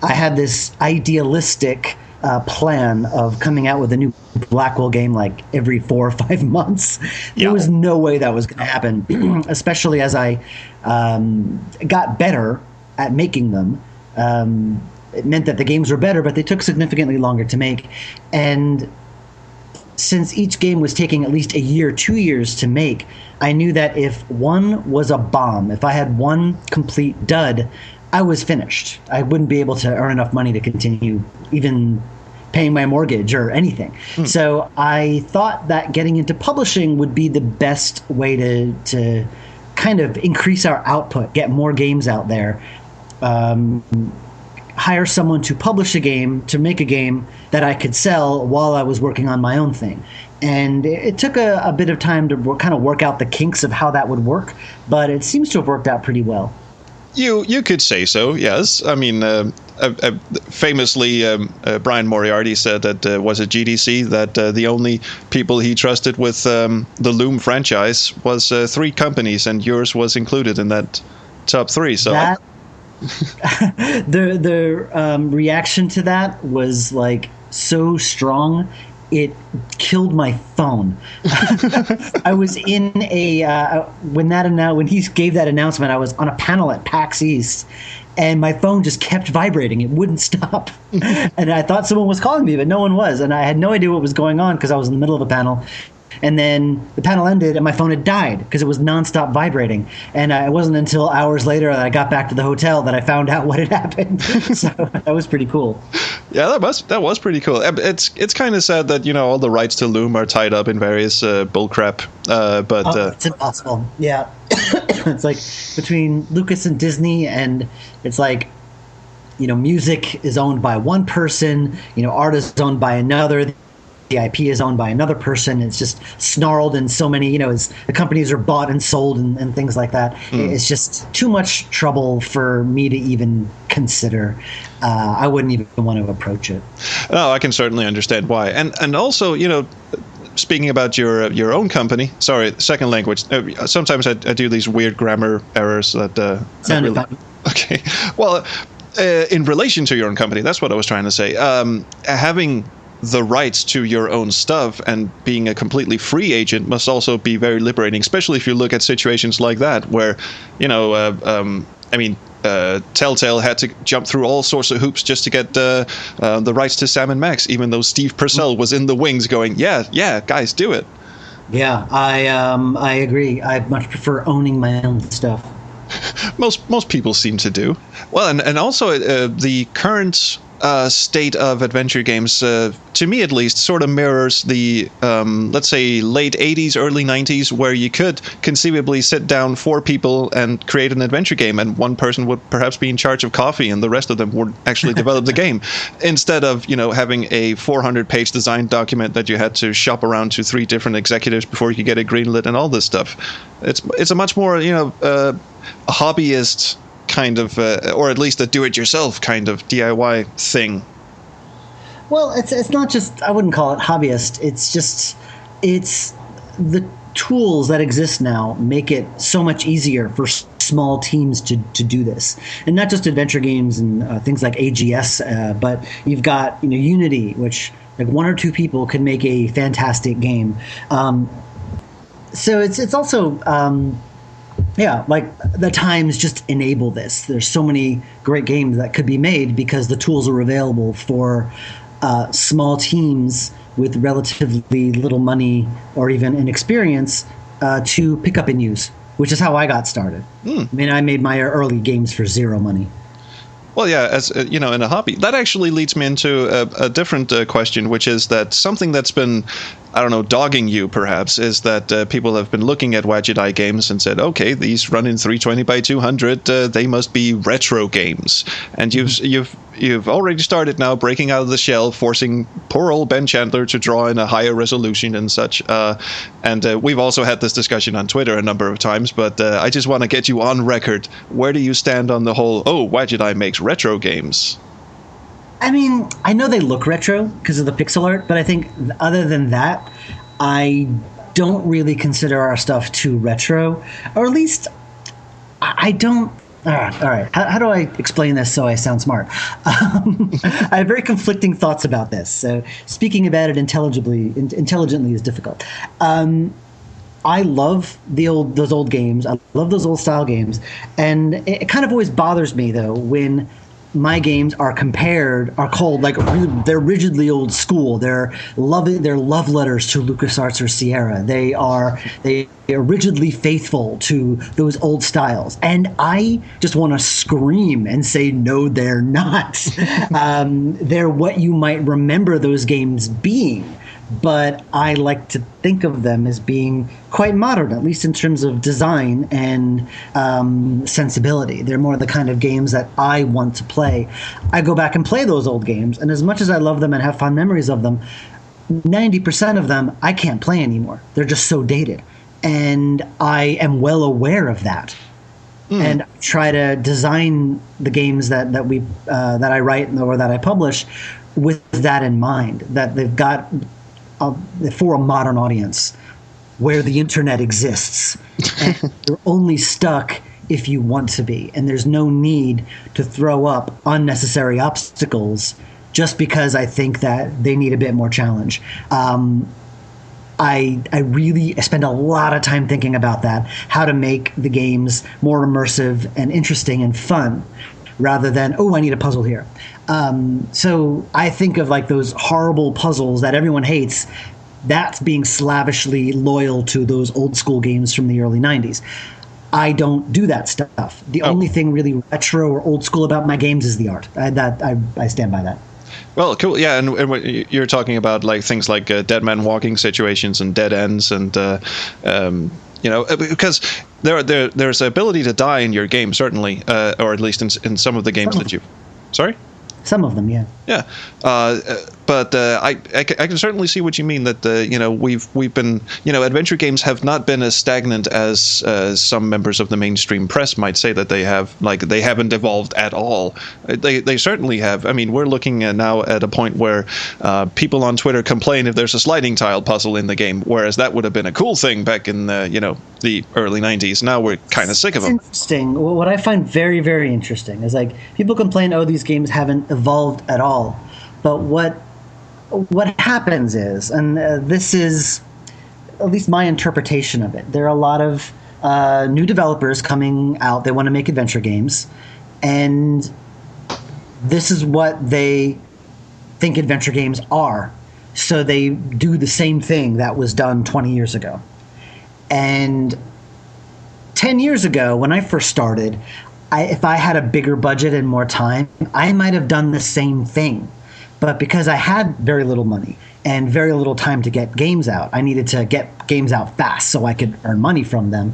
S10: I had this idealistic plan of coming out with a new Blackwell game like every 4 or 5 months. There was no way that was going to happen, especially as I got better at making them. It meant that the games were better, but they took significantly longer to make. And since each game was taking at least a year, 2 years to make, I knew that if one was a bomb, if I had one complete dud, I was finished. I wouldn't be able to earn enough money to continue even paying my mortgage or anything. So I thought that getting into publishing would be the best way to kind of increase our output, get more games out there. Hire someone to publish a game, to make a game that I could sell while I was working on my own thing. And it took a bit of time to kind of work out the kinks of how that would work, but it seems to have worked out pretty well.
S7: You could say so, yes. I mean, famously, Brian Moriarty said that was at GDC that the only people he trusted with the Loom franchise was 3 companies, and yours was included in that top 3. So
S10: the reaction to that was like so strong, it killed my phone. I was in when he gave that announcement, I was on a panel at PAX East, and my phone just kept vibrating. It wouldn't stop. And I thought someone was calling me, but no one was. And I had no idea what was going on because I was in the middle of a panel. And then the panel ended and my phone had died because it was nonstop vibrating. And it wasn't until hours later that I got back to the hotel that I found out what had happened. So that was pretty cool.
S7: Yeah, that was pretty cool. It's kind of sad that, all the rights to Loom are tied up in various bullcrap. It's
S10: impossible. Yeah. It's like between Lucas and Disney, and it's like, music is owned by one person, art is owned by another. The IP is owned by another person. It's just snarled in so many, as the companies are bought and sold and things like that. It's just too much trouble for me to even consider. I wouldn't even want to approach it.
S7: No, I can certainly understand why. And also, speaking about your own company, sorry, second language. Sometimes I do these weird grammar errors that.
S10: Sounded fun.
S7: Okay. Well, in relation to your own company, that's what I was trying to say. Having the rights to your own stuff, and being a completely free agent must also be very liberating, especially if you look at situations like that where, Telltale had to jump through all sorts of hoops just to get the rights to Sam and Max, even though Steve Purcell was in the wings going, yeah, guys, do it.
S10: Yeah, I agree. I much prefer owning my own stuff.
S7: Most people seem to do. Well, and also the current state of adventure games, to me at least, sort of mirrors the, let's say, late 80s, early 90s, where you could conceivably sit down 4 people and create an adventure game, and one person would perhaps be in charge of coffee, and the rest of them would actually develop the game, instead of, having a 400-page design document that you had to shop around to 3 different executives before you could get it greenlit and all this stuff. It's a much more, a hobbyist kind of, or at least a do-it-yourself kind of DIY thing.
S10: Well, it's not just, I wouldn't call it hobbyist. It's the tools that exist now make it so much easier for small teams to do this, and not just adventure games and things like AGS, but you've got Unity, which like 1 or 2 people can make a fantastic game. So it's also. Like the times just enable this. There's so many great games that could be made because the tools are available for small teams with relatively little money or even inexperience to pick up and use, which is how I got started. I mean, I made my early games for 0 money.
S7: Well, yeah, as in a hobby. That actually leads me into a different question, which is that something that's been, dogging you perhaps, is that people have been looking at Wadjet games and said, okay, these run in 320 by 200, they must be retro games. And you've already started now breaking out of the shell, forcing poor old Ben Chandler to draw in a higher resolution and such. And we've also had this discussion on Twitter a number of times, but I just want to get you on record. Where do you stand on the whole, Wadjet makes retro games?
S10: I mean, I know they look retro because of the pixel art, but I think other than that, I don't really consider our stuff too retro, or at least I don't. All right. How do I explain this so I sound smart? I have very conflicting thoughts about this. So speaking about it intelligently is difficult. I love those old games. I love those old style games, and it kind of always bothers me though when my games are called like they're rigidly old school. They're love letters to LucasArts or Sierra. They are rigidly faithful to those old styles, and I just want to scream and say no, they're not. They're what you might remember those games being. But I like to think of them as being quite modern, at least in terms of design and sensibility. They're more the kind of games that I want to play. I go back and play those old games, and as much as I love them and have fond memories of them, 90% of them I can't play anymore. They're just so dated. And I am well aware of that. And try to design the games that I write or that I publish with that in mind, that they've got for a modern audience where the internet exists. And you're only stuck if you want to be, and there's no need to throw up unnecessary obstacles just because I think that they need a bit more challenge. I spend a lot of time thinking about that, how to make the games more immersive and interesting and fun, rather than, I need a puzzle here. So I think of like those horrible puzzles that everyone hates. That's being slavishly loyal to those old school games from the early 90s. I don't do that stuff. The only thing really retro or old school about my games is the art. I stand by that.
S7: Well, cool. Yeah, and what you're talking about like things like dead man walking situations and dead ends, and because there's the ability to die in your game, certainly, or at least in some of the games that you. Sorry.
S10: Some of them, yeah.
S7: Yeah, but I can certainly see what you mean. That we've been adventure games have not been as stagnant as some members of the mainstream press might say that they have. Like they haven't evolved at all. They certainly have. I mean, we're looking now at a point where people on Twitter complain if there's a sliding tile puzzle in the game, whereas that would have been a cool thing back in the early 90s. Now we're kind of sick of them.
S10: Interesting. What I find very, very interesting is like people complain, these games haven't evolved at all. But what what happens is, and this is at least my interpretation of it, there are a lot of new developers coming out. They want to make adventure games, and this is what they think adventure games are. So they do the same thing that was done 20 years ago. And 10 years ago, when I first started, if I had a bigger budget and more time, I might have done the same thing. But because I had very little money and very little time to get games out, I needed to get games out fast so I could earn money from them.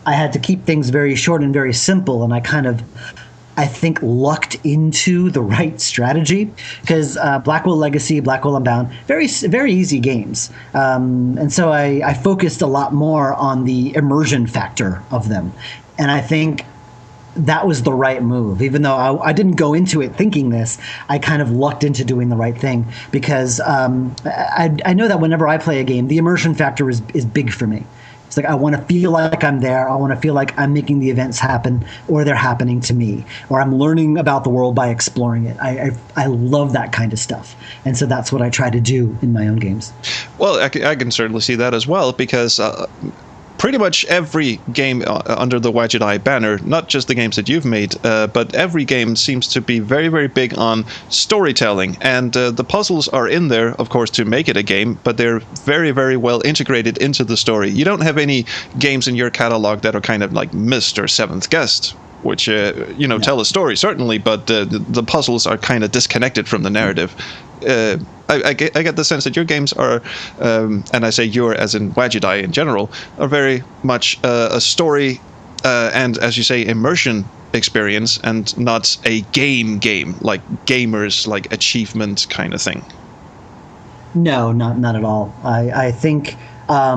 S10: I had to keep things very short and very simple, and I think lucked into the right strategy, because Blackwell Legacy, Blackwell Unbound, very, very easy games. And so I focused a lot more on the immersion factor of them. And I think that was the right move. Even though I didn't go into it thinking this, I kind of lucked into doing the right thing, because I know that whenever I play a game, the immersion factor is big for me. It's like I want to feel like I'm there. I want to feel like I'm making the events happen, or they're happening to me, or I'm learning about the world by exploring it. I love that kind of stuff. And so that's what I try to do in my own games.
S7: Well, I can certainly see that as well, because pretty much every game under the Wadjet Eye banner, not just the games that you've made, but every game seems to be very, very big on storytelling. And the puzzles are in there, of course, to make it a game, but they're very, very well integrated into the story. You don't have any games in your catalog that are kind of like Myst or Seventh Guest, which, tell a story, certainly, but the puzzles are kind of disconnected from the narrative. I get the sense that your games are, and I say your as in Wadjet Eye in general, are very much a story and, as you say, immersion experience, and not a game like gamers, like achievement kind of thing.
S10: No, not at all. I think a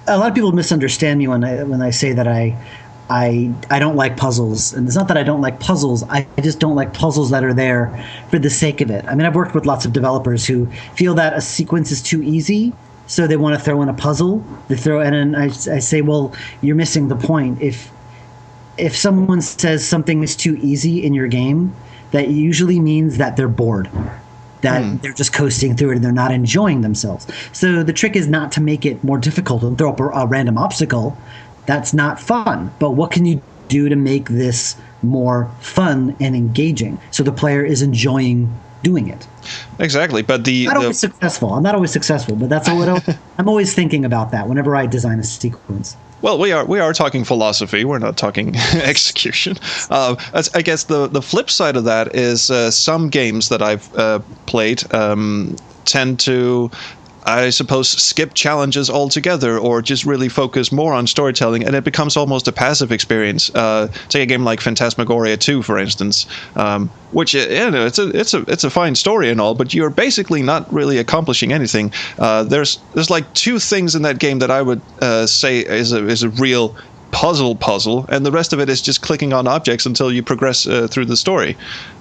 S10: lot of people misunderstand me when I say that I don't like puzzles. And it's not that I don't like puzzles. I just don't like puzzles that are there for the sake of it. I mean, I've worked with lots of developers who feel that a sequence is too easy, so they want to throw in a puzzle. They throw in, and I say, well, you're missing the point. If someone says something is too easy in your game, that usually means that they're bored, that they're just coasting through it and they're not enjoying themselves. So the trick is not to make it more difficult and throw up a random obstacle. That's not fun. But what can you do to make this more fun and engaging so the player is enjoying doing it?
S7: Exactly. But
S10: always successful. I'm not always successful, but that's I'm always thinking about that whenever I design a sequence.
S7: Well, we are talking philosophy. We're not talking execution. I guess the flip side of that is some games that I've played tend to, I suppose, skip challenges altogether, or just really focus more on storytelling, and it becomes almost a passive experience. Take a game like Phantasmagoria 2, for instance, which it's a fine story and all, but you're basically not really accomplishing anything. There's like two things in that game that I would say is a real puzzle, and the rest of it is just clicking on objects until you progress through the story.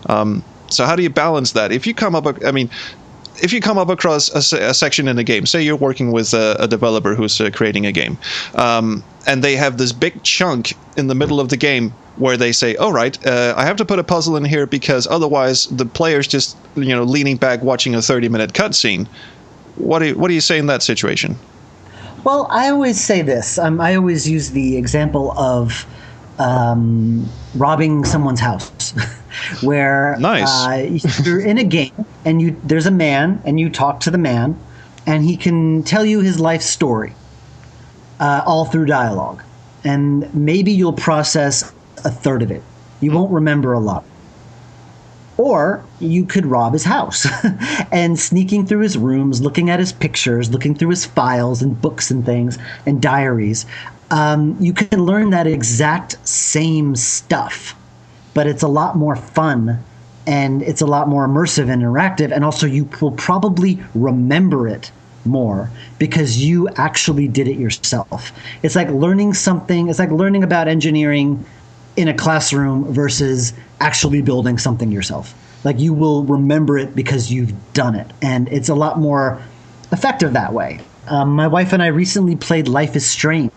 S7: So how do you balance that? If you come up across a section in a game, say you're working with a developer who's creating a game, and they have this big chunk in the middle of the game where they say, all right, I have to put a puzzle in here because otherwise the player's just leaning back watching a 30-minute cutscene. What do you say in that situation?
S10: Well, I always say this. I always use the example of robbing someone's house. Where you're in a game and there's a man and you talk to the man and he can tell you his life story all through dialogue, and maybe you'll process a third of it. You won't remember a lot. Or you could rob his house and sneaking through his rooms, looking at his pictures, looking through his files and books and things and diaries. You can learn that exact same stuff, but it's a lot more fun and it's a lot more immersive and interactive. And also you will probably remember it more because you actually did it yourself. It's like learning something. It's like learning about engineering in a classroom versus actually building something yourself. Like you will remember it because you've done it. And it's a lot more effective that way. My wife and I recently played Life is Strange.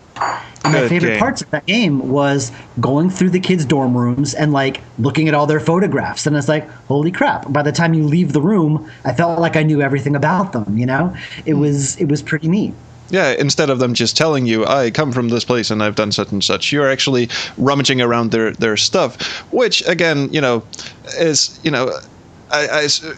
S10: My favorite parts of that game was going through the kids' dorm rooms and like looking at all their photographs. And it's like, holy crap. By the time you leave the room, I felt like I knew everything about them, you know? It was pretty neat.
S7: Yeah, instead of them just telling you, I come from this place and I've done such and such, you're actually rummaging around their stuff, which, again, you know, is, you know,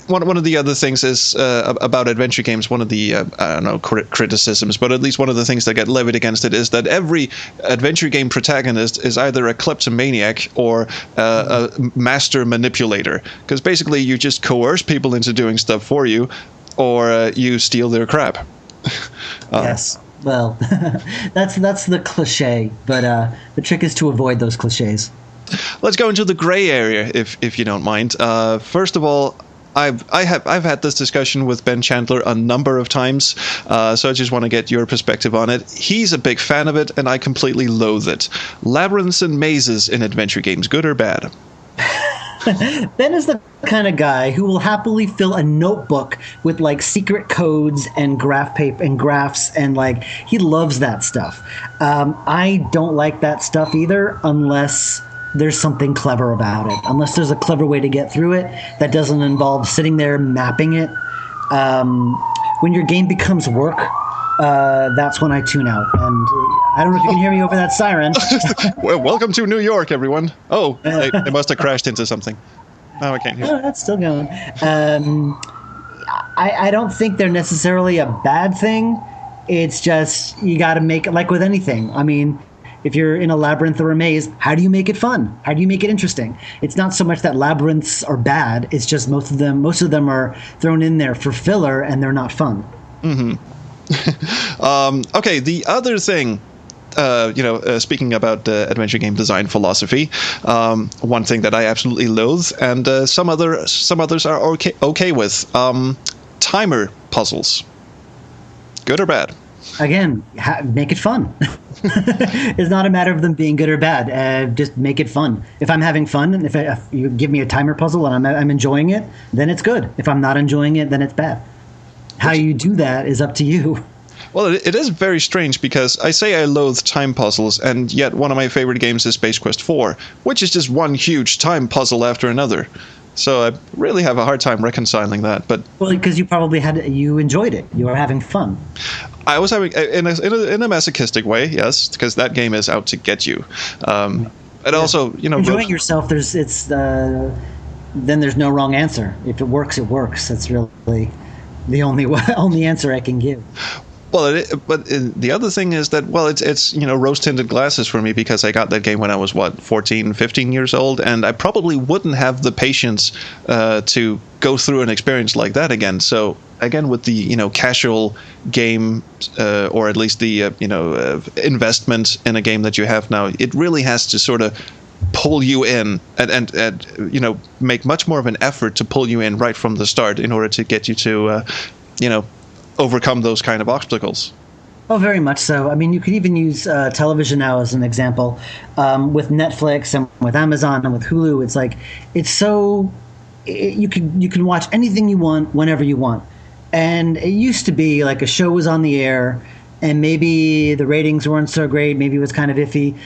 S7: one of the other things is about adventure games, one of the, I don't know, criticisms, but at least one of the things that get levied against it is that every adventure game protagonist is either a kleptomaniac or a master manipulator, because basically you just coerce people into doing stuff for you, or you steal their crap.
S10: Yes. Well, that's the cliche, but the trick is to avoid those cliches.
S7: Let's go into the gray area, if you don't mind. First of all, I've had this discussion with Ben Chandler a number of times, so I just want to get your perspective on it. He's a big fan of it, and I completely loathe it. Labyrinths and mazes in adventure games, good or bad?
S10: Ben is the kind of guy who will happily fill a notebook with like secret codes and graph paper and graphs, and like he loves that stuff. I don't like that stuff either, unless there's something clever about it. Unless there's a clever way to get through it that doesn't involve sitting there mapping it. When your game becomes work, that's when I tune out. And I don't know if you can hear me over that siren.
S7: Well, welcome to New York, everyone. Oh, they must have crashed into something. Oh, I can't hear.
S10: Oh, that's still going. I don't think they're necessarily a bad thing. It's just you got to make it like with anything. I mean, if you're in a labyrinth or a maze, how do you make it fun? How do you make it interesting? It's not so much that labyrinths are bad. It's just most of them are thrown in there for filler, and they're not fun.
S7: Mm-hmm. Okay, the other thing, speaking about adventure game design philosophy, one thing that I absolutely loathe, and some others are okay with, timer puzzles. Good or bad?
S10: Again, make it fun. It's not a matter of them being good or bad. Just make it fun. If I'm having fun, and if you give me a timer puzzle and I'm enjoying it, then it's good. If I'm not enjoying it, then it's bad. How you do that is up to you.
S7: Well, it is very strange because I say I loathe time puzzles, and yet one of my favorite games is Space Quest 4, which is just one huge time puzzle after another. So I really have a hard time reconciling that. But
S10: well, because you enjoyed it. You were having fun.
S7: I was having in a masochistic way, yes, because that game is out to get you. And also,
S10: enjoying yourself. Then there's no wrong answer. If it works, it works. That's really the only answer I can give.
S7: Well, but the other thing is that, well, it's rose-tinted glasses for me because I got that game when I was, 14, 15 years old, and I probably wouldn't have the patience to go through an experience like that again. So, again, with the, casual game, or at least the, investment in a game that you have now, it really has to sort of pull you in and make much more of an effort to pull you in right from the start in order to get you to, overcome those kind of obstacles.
S10: Oh, very much so. I mean, you could even use television now as an example. With Netflix and with Amazon and with Hulu, it's like you can watch anything you want whenever you want. And it used to be like a show was on the air and maybe the ratings weren't so great, maybe it was kind of iffy.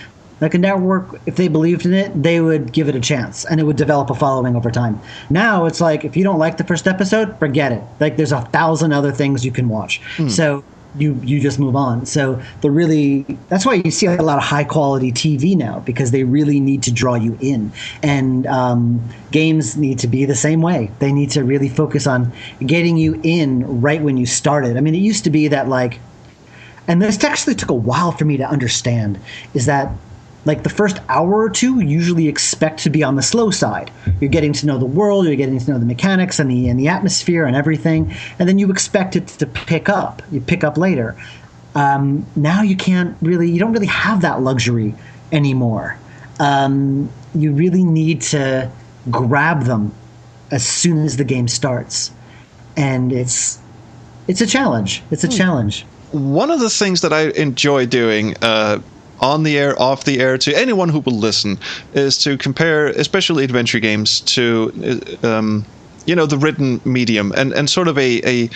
S10: Like a network, if they believed in it, they would give it a chance, and it would develop a following over time. Now it's like, if you don't like the first episode, forget it. Like there's 1,000 other things you can watch. So you just move on. So that's why you see a lot of high quality TV now, because they really need to draw you in. And games need to be the same way. They need to really focus on getting you in right when you started. I mean, it used to be that and this actually took a while for me to understand, is that like the first hour or two, you usually expect to be on the slow side. You're getting to know the world, you're getting to know the mechanics and the atmosphere and everything, and then you expect it to pick up. You pick up later. Now you don't really have that luxury anymore. You really need to grab them as soon as the game starts, and it's a challenge. It's a challenge.
S7: One of the things that I enjoy doing, on the air, off the air, to anyone who will listen, is to compare, especially adventure games, to the written medium, and sort of a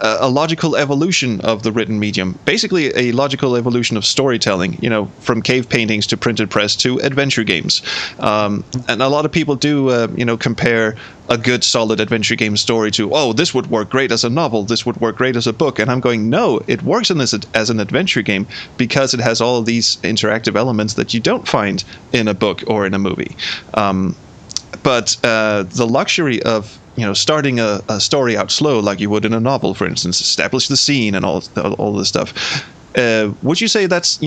S7: a logical evolution of the written medium, basically a logical evolution of storytelling, from cave paintings to printed press to adventure games. And a lot of people do, compare a good, solid adventure game story to, this would work great as a novel, this would work great as a book. And I'm going, no, it works as an adventure game because it has all of these interactive elements that you don't find in a book or in a movie. But the luxury of starting a story out slow, like you would in a novel, for instance, establish the scene and all this stuff. Would you say that's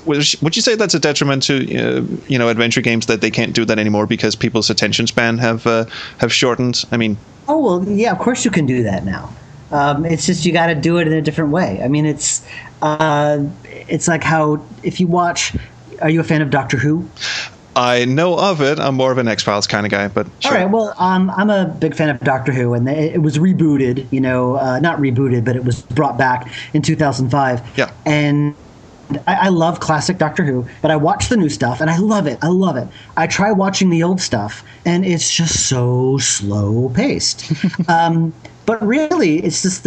S7: would you say that's a detriment to adventure games, that they can't do that anymore because people's attention span have shortened? I mean,
S10: oh well, yeah, of course you can do that now. It's just you got to do it in a different way. I mean, it's like how if you watch. Are you a fan of Doctor Who?
S7: I know of it. I'm more of an X-Files kind of guy, but sure.
S10: All right. Well, I'm a big fan of Doctor Who, and it was rebooted. Not rebooted, but it was brought back in 2005.
S7: Yeah.
S10: And I love classic Doctor Who, but I watch the new stuff, and I love it. I try watching the old stuff, and it's just so slow paced. But really, it's just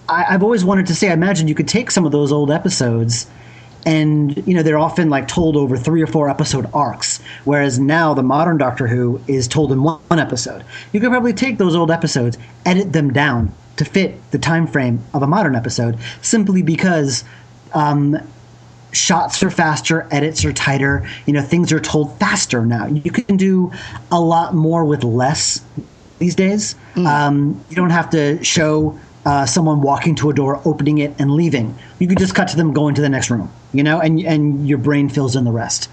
S10: I've always wanted to say, I imagine you could take some of those old episodes. And, they're often like told over 3 or 4 episode arcs, whereas now the modern Doctor Who is told in one episode. You could probably take those old episodes, edit them down to fit the time frame of a modern episode, simply because shots are faster, edits are tighter, things are told faster now. You can do a lot more with less these days. You don't have to show someone walking to a door, opening it, and leaving. You could just cut to them going to the next room, and your brain fills in the rest.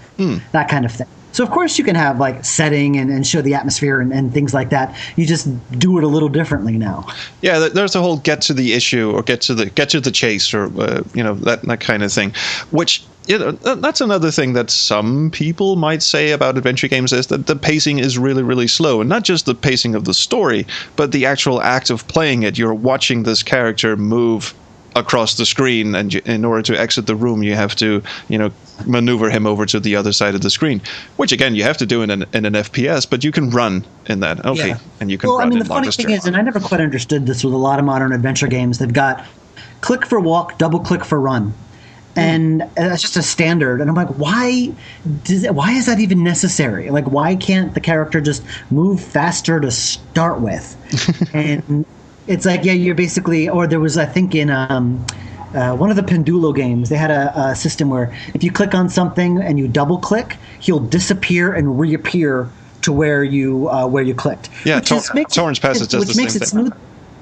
S10: That kind of thing. So of course you can have like setting and show the atmosphere and things like that. You just do it a little differently now.
S7: Yeah, there's a whole get to the issue or get to the chase or that kind of thing, which. That's another thing that some people might say about adventure games is that the pacing is really, really slow. And not just the pacing of the story, but the actual act of playing it. You're watching this character move across the screen, and in order to exit the room, you have to, maneuver him over to the other side of the screen, which, again, you have to do in an FPS, but you can run in that. Okay, yeah. And you can run in
S10: the funny thing is, and I never quite understood this with a lot of modern adventure games, they've got click for walk, double click for run. And that's just a standard. And I'm like, why is that even necessary? Like, why can't the character just move faster to start with? And it's like, yeah, you're basically, or there was, I think, in one of the Pendulo games, they had a system where if you click on something and you double click, he'll disappear and reappear to where you clicked.
S7: Yeah, Torrance Passage does the same thing. Smooth.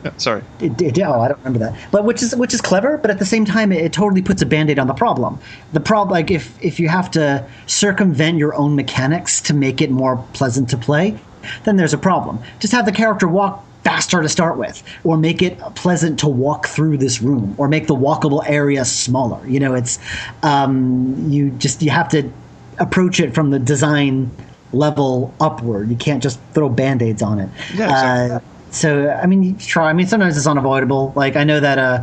S7: Yeah, sorry.
S10: I don't remember that. But which is clever, but at the same time, it totally puts a Band-Aid on the problem. The problem, like if you have to circumvent your own mechanics to make it more pleasant to play, then there's a problem. Just have the character walk faster to start with, or make it pleasant to walk through this room, or make the walkable area smaller. It's you have to approach it from the design level upward. You can't just throw Band-Aids on it.
S7: Yeah, exactly.
S10: So, I mean, you try. I mean, sometimes it's unavoidable. Like, I know that I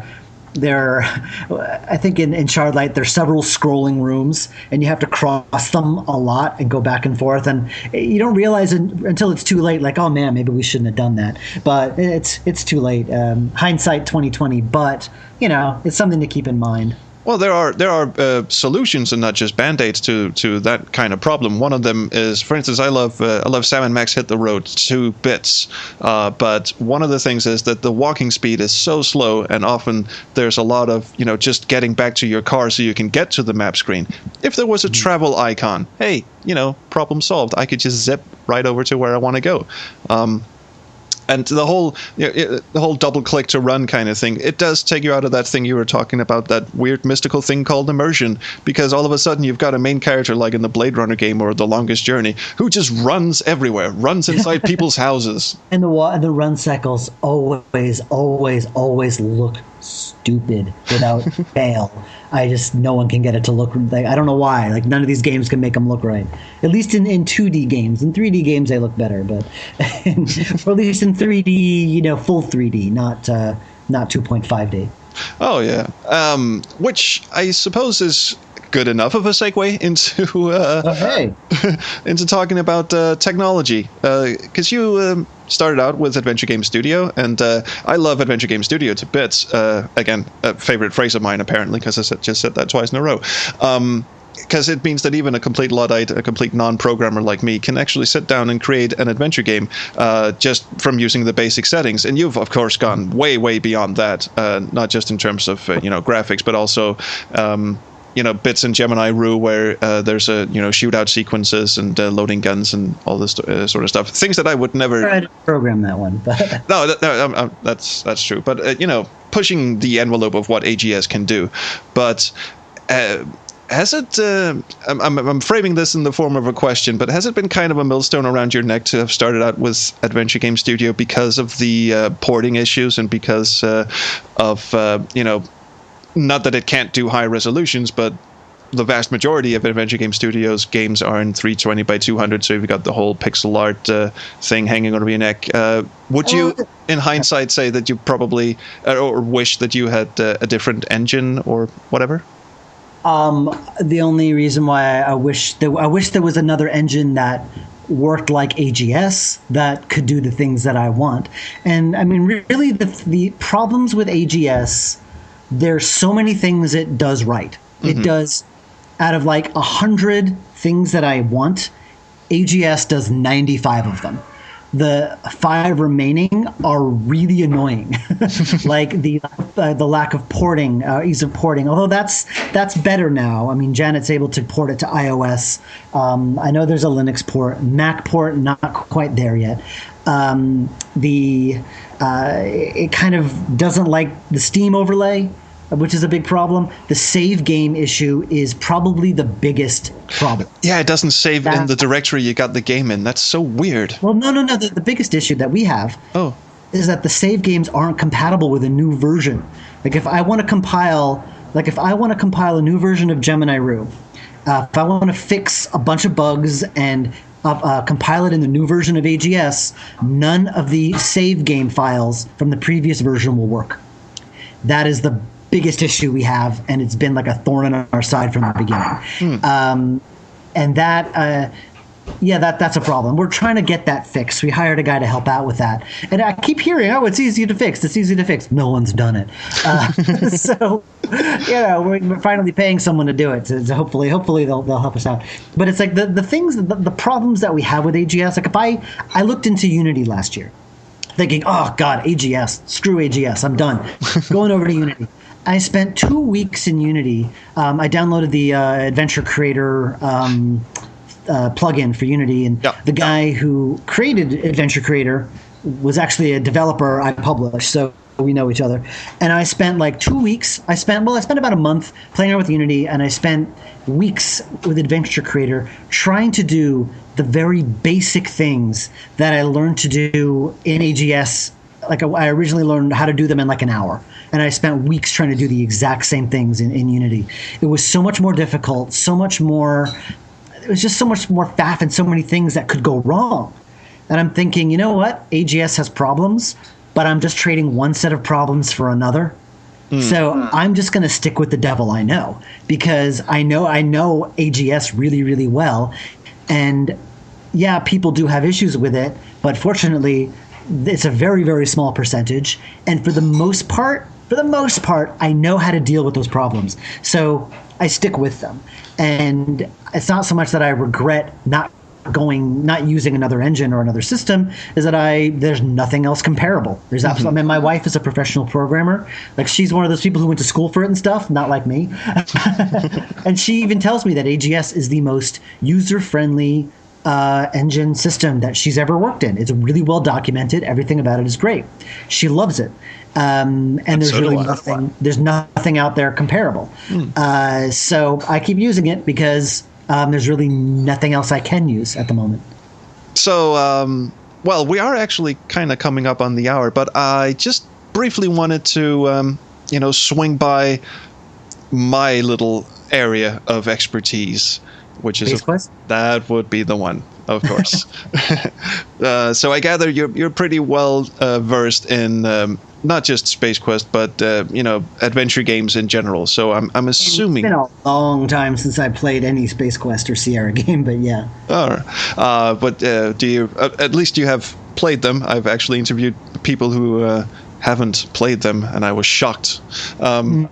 S10: think in Shardlight, there's several scrolling rooms, and you have to cross them a lot and go back and forth. And you don't realize until it's too late, like, oh, man, maybe we shouldn't have done that. But it's too late. Hindsight 2020. But, it's something to keep in mind.
S7: Well, there are solutions and not just Band-Aids to that kind of problem. One of them is, for instance, I love Sam & Max Hit the Road 2 bits, but one of the things is that the walking speed is so slow, and often there's a lot of just getting back to your car so you can get to the map screen. If there was a travel icon, hey, problem solved. I could just zip right over to where I want to go. And the whole double click to run kind of thing, it does take you out of that thing you were talking about, that weird mystical thing called immersion, because all of a sudden you've got a main character like in the Blade Runner game or The Longest Journey who just runs everywhere, runs inside people's houses.
S10: And the run cycles always look stupid without fail. No one can get it to look like, I don't know why. Like, none of these games can make them look right. At least in 2D games. In 3D games, they look better, but or at least in 3D, full 3D, not 2.5D.
S7: Oh yeah, which I suppose is good enough of a segue into talking about technology, because you started out with Adventure Game Studio, and I love Adventure Game Studio to bits. Again, a favorite phrase of mine, apparently, because I just said that twice in a row. Because it means that even a complete Luddite, a complete non-programmer like me, can actually sit down and create an adventure game just from using the basic settings. And you've, of course, gone way, way beyond that, not just in terms of graphics, but also bits in Gemini Rue where there's shootout sequences and loading guns and all this sort of stuff. Things that I would never
S10: try to program that one, but
S7: no, that's true. But pushing the envelope of what AGS can do, but. Has it, I'm framing this in the form of a question, but has it been kind of a millstone around your neck to have started out with Adventure Game Studio because of the porting issues and because of, not that it can't do high resolutions, but the vast majority of Adventure Game Studio's games are in 320 by 200, so you've got the whole pixel art thing hanging over your neck. Would you, in hindsight, say that you probably, or wish that you had a different engine or whatever?
S10: The only reason why I wish there was another engine that worked like AGS that could do the things that I want. And I mean, really, the problems with AGS, there's so many things it does right. Mm-hmm. It does, out of like 100 things that I want, AGS does 95 of them. The 5 remaining are really annoying, like the lack of porting, ease of porting. Although that's better now. I mean, Janet's able to port it to iOS. I know there's a Linux port, Mac port, not quite there yet. It kind of doesn't like the Steam overlay, which is a big problem. The save game issue is probably the biggest problem.
S7: Yeah, it doesn't save in the directory you got the game in. That's so weird.
S10: Well, no. The biggest issue that we have is that the save games aren't compatible with a new version. Like if I want to compile a new version of Gemini Rue, if I want to fix a bunch of bugs and compile it in the new version of AGS, none of the save game files from the previous version will work. That is the biggest issue we have, and it's been like a thorn in our side from the beginning. And that's a problem. We're trying to get that fixed. We hired a guy to help out with that, and I keep hearing, it's easy to fix. It's easy to fix. No one's done it. So we're finally paying someone to do it. So hopefully they'll help us out. But it's like the things, the problems that we have with AGS. Like if I looked into Unity last year, thinking, oh God, AGS, screw AGS, I'm done. Going over to Unity. I spent 2 weeks in Unity. I downloaded the Adventure Creator plugin for Unity, and the guy who created Adventure Creator was actually a developer I published, so we know each other. And I spent like 2 weeks. I spent about a month playing around with Unity, and I spent weeks with Adventure Creator trying to do the very basic things that I learned to do in AGS. Like I originally learned how to do them in like an hour. And I spent weeks trying to do the exact same things in Unity. It was so much more difficult, it was just so much more faff and so many things that could go wrong. And I'm thinking, you know what? AGS has problems, but I'm just trading one set of problems for another. So I'm just going to stick with the devil I know, because I know AGS really, really well. And yeah, people do have issues with it, but fortunately, it's a very, very small percentage. And for the most part, I know how to deal with those problems. So I stick with them. And it's not so much that I regret not using another engine or another system, is that there's nothing else comparable. There's absolutely, I mean, my wife is a professional programmer. Like she's one of those people who went to school for it and stuff, not like me. And she even tells me that AGS is the most user-friendly engine system that she's ever worked in. It's really well documented. Everything about it is great. She loves it. And there's really nothing out there comparable. So I keep using it because there's really nothing else I can use at the moment.
S7: So, well, we are actually kind of coming up on the hour, but I just briefly wanted to, swing by my little area of expertise, which is that would be the one, of course. So I gather you're pretty well versed in not just Space Quest, but adventure games in general. So I'm assuming
S10: it's been a long time since I played any Space Quest or Sierra game, but yeah.
S7: But do you? At least you have played them. I've actually interviewed people who haven't played them, and I was shocked. But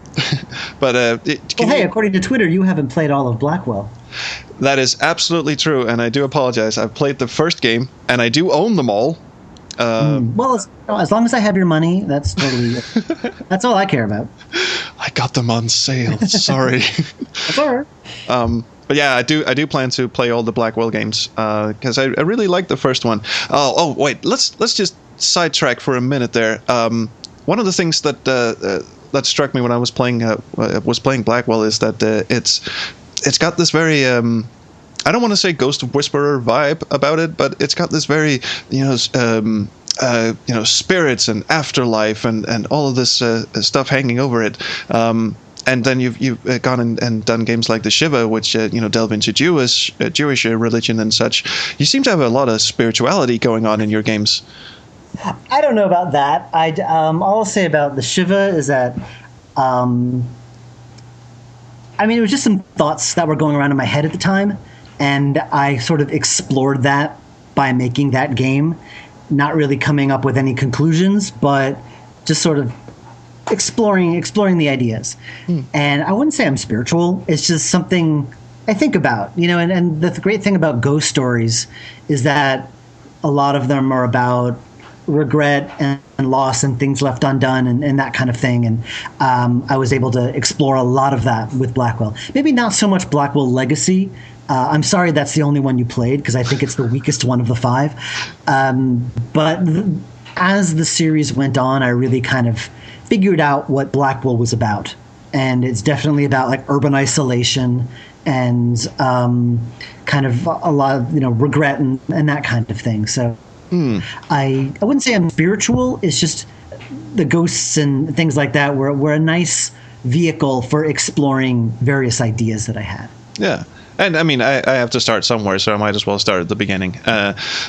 S10: according to Twitter, you haven't played all of Blackwell.
S7: That is absolutely true, and I do apologize. I've played the first game, and I do own them all.
S10: Well, as long as I have your money, that's totally. That's all I care about.
S7: I got them on sale. Sorry.
S10: That's all right.
S7: But yeah, I do plan to play all the Blackwell games because I really like the first one. Oh wait, let's just sidetrack for a minute there. One of the things that struck me when I was playing Blackwell is that it's got this very I don't want to say Ghost of Whisperer vibe about it, but it's got this very spirits and afterlife and all of this stuff hanging over it. And then you've gone and done games like the Shiva, which delve into Jewish religion and such. You seem to have a lot of spirituality going on in your games.
S10: I don't know about that. All I'll say about the Shiva is that, it was just some thoughts that were going around in my head at the time, and I sort of explored that by making that game, not really coming up with any conclusions, but just sort of exploring the ideas. And I wouldn't say I'm spiritual. It's just something I think about, and the great thing about ghost stories is that a lot of them are about regret and loss and things left undone and that kind of thing. And I was able to explore a lot of that with Blackwell. Maybe not so much Blackwell Legacy. I'm sorry that's the only one you played, because I think it's the weakest one of the 5. But as the series went on, I really kind of figured out what Blackwell was about. And it's definitely about like urban isolation and kind of a lot of regret and that kind of thing. So I wouldn't say I'm spiritual. It's just the ghosts and things like that were a nice vehicle for exploring various ideas that I had.
S7: Yeah. And I mean, I have to start somewhere, so I might as well start at the beginning.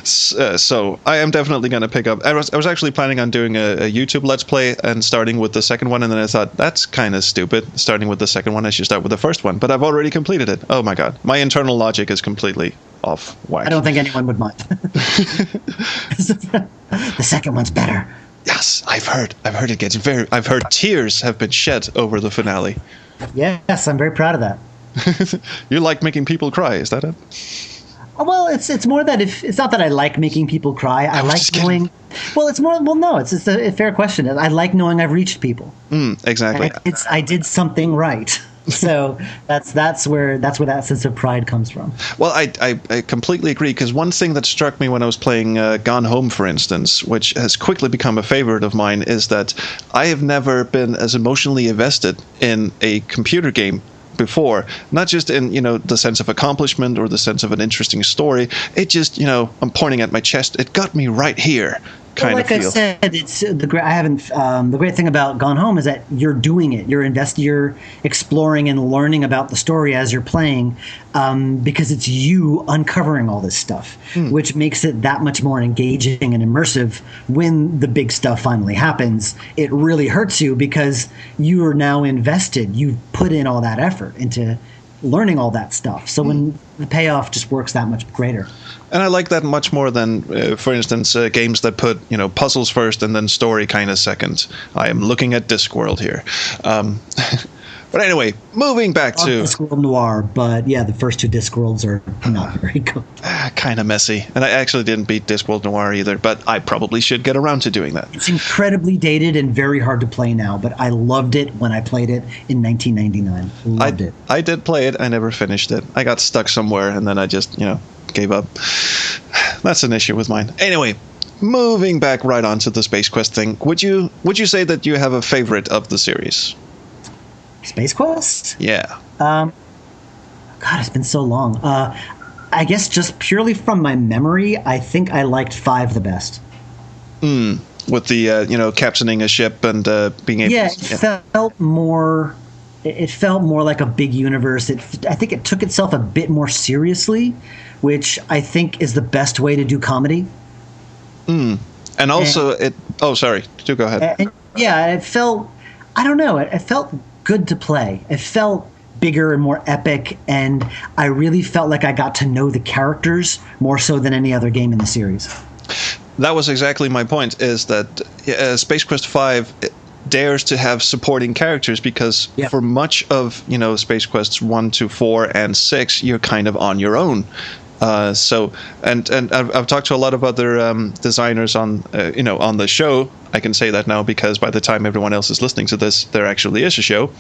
S7: So I am definitely going to pick up. I was actually planning on doing a YouTube Let's Play and starting with the second one, and then I thought, that's kind of stupid. Starting with the second one, I should start with the first one. But I've already completed it. Oh my god. My internal logic is completely off whack.
S10: I don't think anyone would mind. The second one's better.
S7: Yes, I've heard it gets I've heard tears have been shed over the finale.
S10: Yes, I'm very proud of that.
S7: You like making people cry, is that it?
S10: Well, it's more that it's not that I like making people cry. I like knowing. Well, it's more. Well, no, it's a fair question. I like knowing I've reached people.
S7: Exactly.
S10: I did something right. So that's where that sense of pride comes from.
S7: Well, I completely agree, because one thing that struck me when I was playing Gone Home, for instance, which has quickly become a favorite of mine, is that I have never been as emotionally invested in a computer game before, not just in the sense of accomplishment or the sense of an interesting story. It just I'm pointing at my chest. It got me right here.
S10: Like I said, it's the great thing about Gone Home is that you're doing it. You're exploring and learning about the story as you're playing, because it's you uncovering all this stuff, which makes it that much more engaging and immersive. When the big stuff finally happens, it really hurts you because you are now invested. You've put in all that effort into learning all that stuff. So when the payoff just works that much greater.
S7: And I like that much more than, for instance, games that put puzzles first and then story kind of second. I am looking at Discworld here. But anyway, moving back to
S10: Discworld Noir, but yeah, the first 2 Discworlds are not very good.
S7: Kind of messy. And I actually didn't beat Discworld Noir either, but I probably should get around to doing that.
S10: It's incredibly dated and very hard to play now, but I loved it when I played it in 1999. Loved it.
S7: I did play it. I never finished it. I got stuck somewhere, and then I just, gave up. That's an issue with mine. Anyway, moving back right onto the Space Quest thing, would you say that you have a favorite of the series?
S10: Space Quest?
S7: Yeah.
S10: God, it's been so long. I guess just purely from my memory, I think I liked 5 the best.
S7: With the captaining a ship and being able.
S10: Yeah, it felt more. It felt more like a big universe. I think it took itself a bit more seriously, which I think is the best way to do comedy.
S7: And also, Oh, sorry. Do go ahead.
S10: Yeah, it felt, I don't know, it felt good to play. It felt bigger and more epic, and I really felt like I got to know the characters more so than any other game in the series.
S7: That was exactly my point, is that Space Quest V dares to have supporting characters, because for much of, Space Quests 1 to 4 and 6, you're kind of on your own. So I've talked to a lot of other designers on the show. I can say that now because by the time everyone else is listening to this, there actually is a show.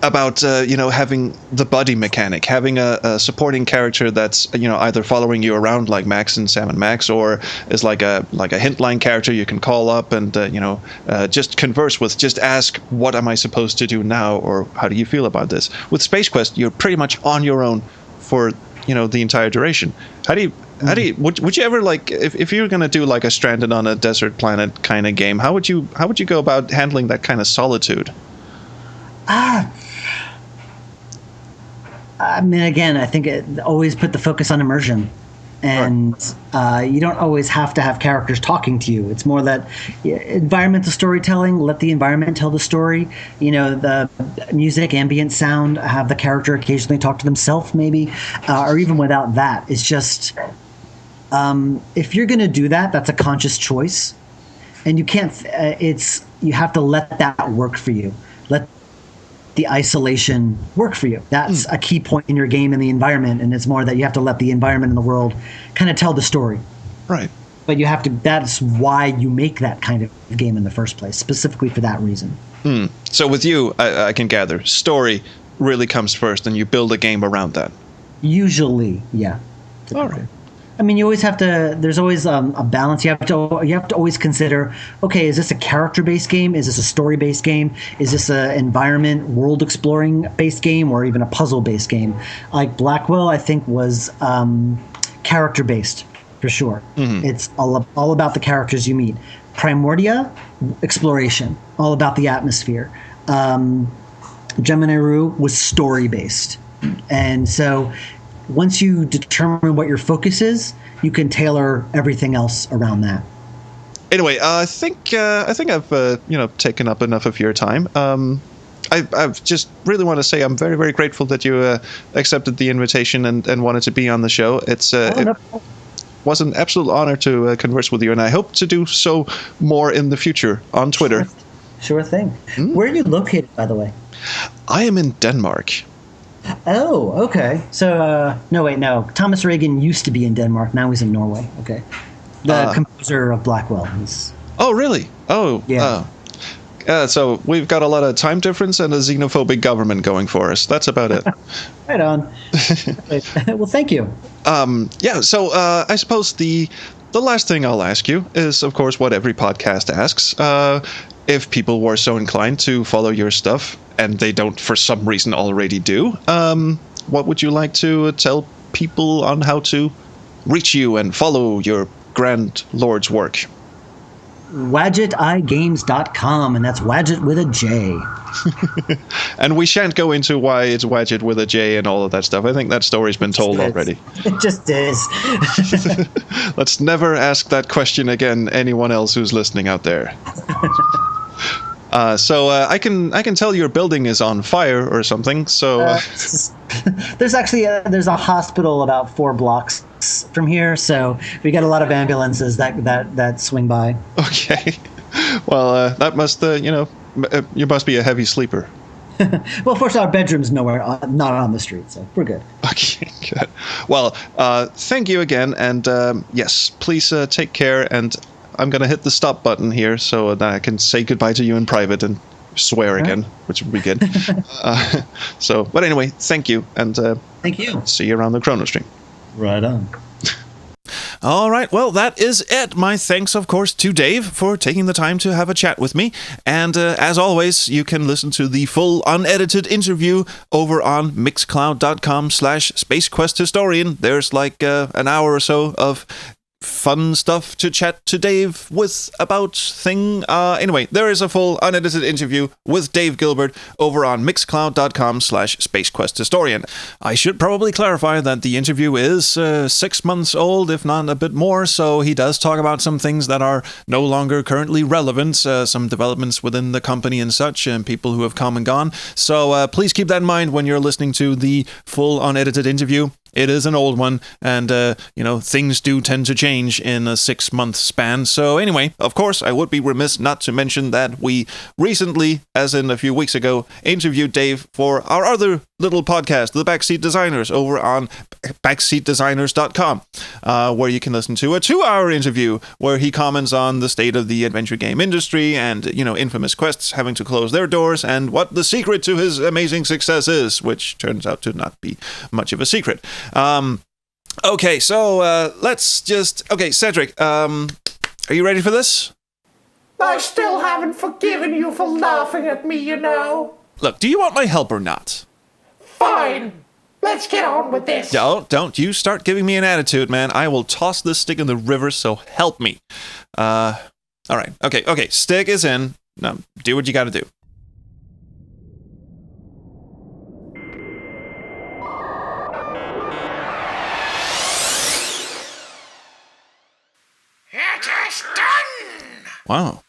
S7: About having the buddy mechanic, having a supporting character that's either following you around like Max and Sam and Max, or is like a hint line character you can call up and just converse with, just ask, what am I supposed to do now, or how do you feel about this? With Space Quest, you're pretty much on your own for the entire duration. How do you would you ever, like, if you were going to do like a Stranded on a Desert Planet kind of game, how would you go about handling that kind of solitude?
S10: I mean, again, I think it always put the focus on immersion, and you don't always have to have characters talking to you. It's more that environmental storytelling, let the environment tell the story. The music, ambient sound, have the character occasionally talk to themselves, maybe, or even without that. It's just, if you're going to do that, that's a conscious choice, and you can't. You have to let that work for you. Let the isolation work for you. That's a key point in your game and the environment, and it's more that you have to let the environment and the world kind of tell the story.
S7: Right.
S10: But you have to, that's why you make that kind of game in the first place, specifically for that reason.
S7: So with you, I can gather, story really comes first, and you build a game around that.
S10: Usually, yeah.
S7: All right.
S10: I mean, you always have to. There's always a balance. You have to always consider. Okay, is this a character-based game? Is this a story-based game? Is this an environment, world-exploring-based game, or even a puzzle-based game? Like Blackwell, I think was character-based for sure. Mm-hmm. It's all about the characters you meet. Primordia, exploration, all about the atmosphere. Gemini Rue was story-based, and so. Once you determine what your focus is, you can tailor everything else around that.
S7: Anyway, I think I've taken up enough of your time. I've just really want to say I'm very, very grateful that you accepted the invitation and wanted to be on the show. It was an absolute honor to converse with you, and I hope to do so more in the future on Twitter.
S10: Sure thing. Where are you located, by the way?
S7: I am in Denmark.
S10: Oh, okay. So, no. Thomas Reagan used to be in Denmark. Now he's in Norway. Okay. The composer of Blackwell.
S7: Oh, really? Oh,
S10: yeah.
S7: So we've got a lot of time difference and a xenophobic government going for us. That's about it.
S10: Right on. Well, thank you.
S7: So I suppose the last thing I'll ask you is, of course, what every podcast asks. If people were so inclined to follow your stuff, and they don't for some reason already do, what would you like to tell people on how to reach you and follow your grand lord's work?
S10: WadjetIGames.com, and that's Wadjet with a J.
S7: And we shan't go into why it's Wadjet with a J and all of that stuff. I think that story's been told already.
S10: It just is.
S7: Let's never ask that question again, anyone else who's listening out there. So I can tell your building is on fire or something. So
S10: there's actually there's a hospital about 4 blocks from here, so we got a lot of ambulances that swing by.
S7: Okay, well that must you must be a heavy sleeper.
S10: Well, of course, our bedroom's nowhere, not on the street, so we're good.
S7: Okay, good. Well, thank you again, and yes, please take care. And I'm going to hit the stop button here so that I can say goodbye to you in private and swear again, which would be good. But anyway, thank you, and
S10: thank you.
S7: See you around the Chrono Stream.
S10: Right on.
S1: All right, well, that is it. My thanks, of course, to Dave for taking the time to have a chat with me. And as always, you can listen to the full unedited interview over on mixcloud.com/SpaceQuestHistorian. There's like an hour or so of fun stuff to chat to Dave with about thing. Anyway, there is a full unedited interview with Dave Gilbert over on mixcloud.com/SpaceQuestHistorian. I should probably clarify that the interview is 6 months old, if not a bit more, so he does talk about some things that are no longer currently relevant, some developments within the company and such, and people who have come and gone. So please keep that in mind when you're listening to the full unedited interview. It is an old one, and, things do tend to change in a 6-month span. So anyway, of course, I would be remiss not to mention that we recently, as in a few weeks ago, interviewed Dave for our other little podcast, The Backseat Designers, over on backseatdesigners.com, where you can listen to a 2-hour interview where he comments on the state of the adventure game industry and, Infamous Quests having to close their doors and what the secret to his amazing success is, which turns out to not be much of a secret. Okay, so let's just... Okay, Cedric, are you ready for this?
S2: I still haven't forgiven you for laughing at me, you know.
S1: Look, do you want my help or not?
S2: Fine. Let's get on with this.
S1: Don't you start giving me an attitude, man. I will toss this stick in the river, so help me. All right. Okay, stick is in. Now, do what you gotta do.
S2: It is done!
S1: Wow.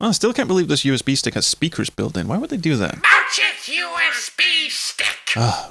S1: I still can't believe this USB stick has speakers built in. Why would they do that?
S2: Magic USB stick!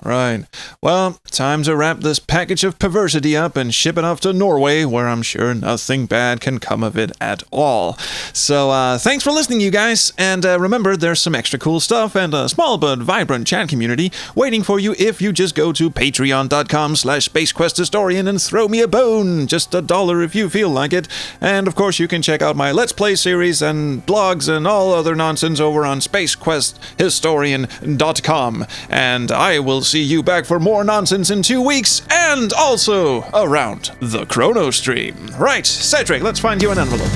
S1: Right. Well, time to wrap this package of perversity up and ship it off to Norway, where I'm sure nothing bad can come of it at all. So, thanks for listening, you guys. And remember, there's some extra cool stuff and a small but vibrant chat community waiting for you if you just go to patreon.com/SpaceQuestHistorian and throw me a bone. Just $1 if you feel like it. And, of course, you can check out my Let's Play series and blogs and all other nonsense over on SpaceQuestHistorian.com. And I will see you back for more nonsense in 2 weeks, and also around the Chrono Stream. Right, Cedric, let's find you an envelope.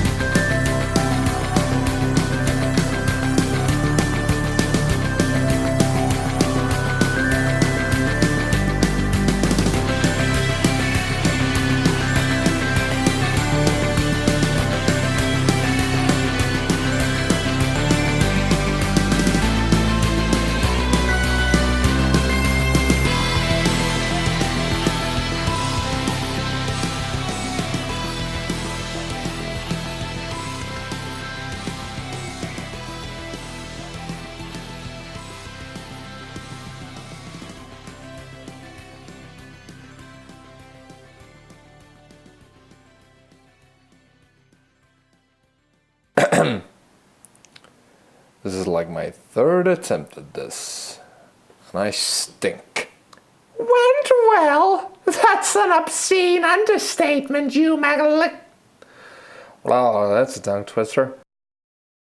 S11: This is like my 3rd attempt at this, and I stink.
S2: Went well. That's an obscene understatement, you magalic.
S11: Well, that's a tongue twister.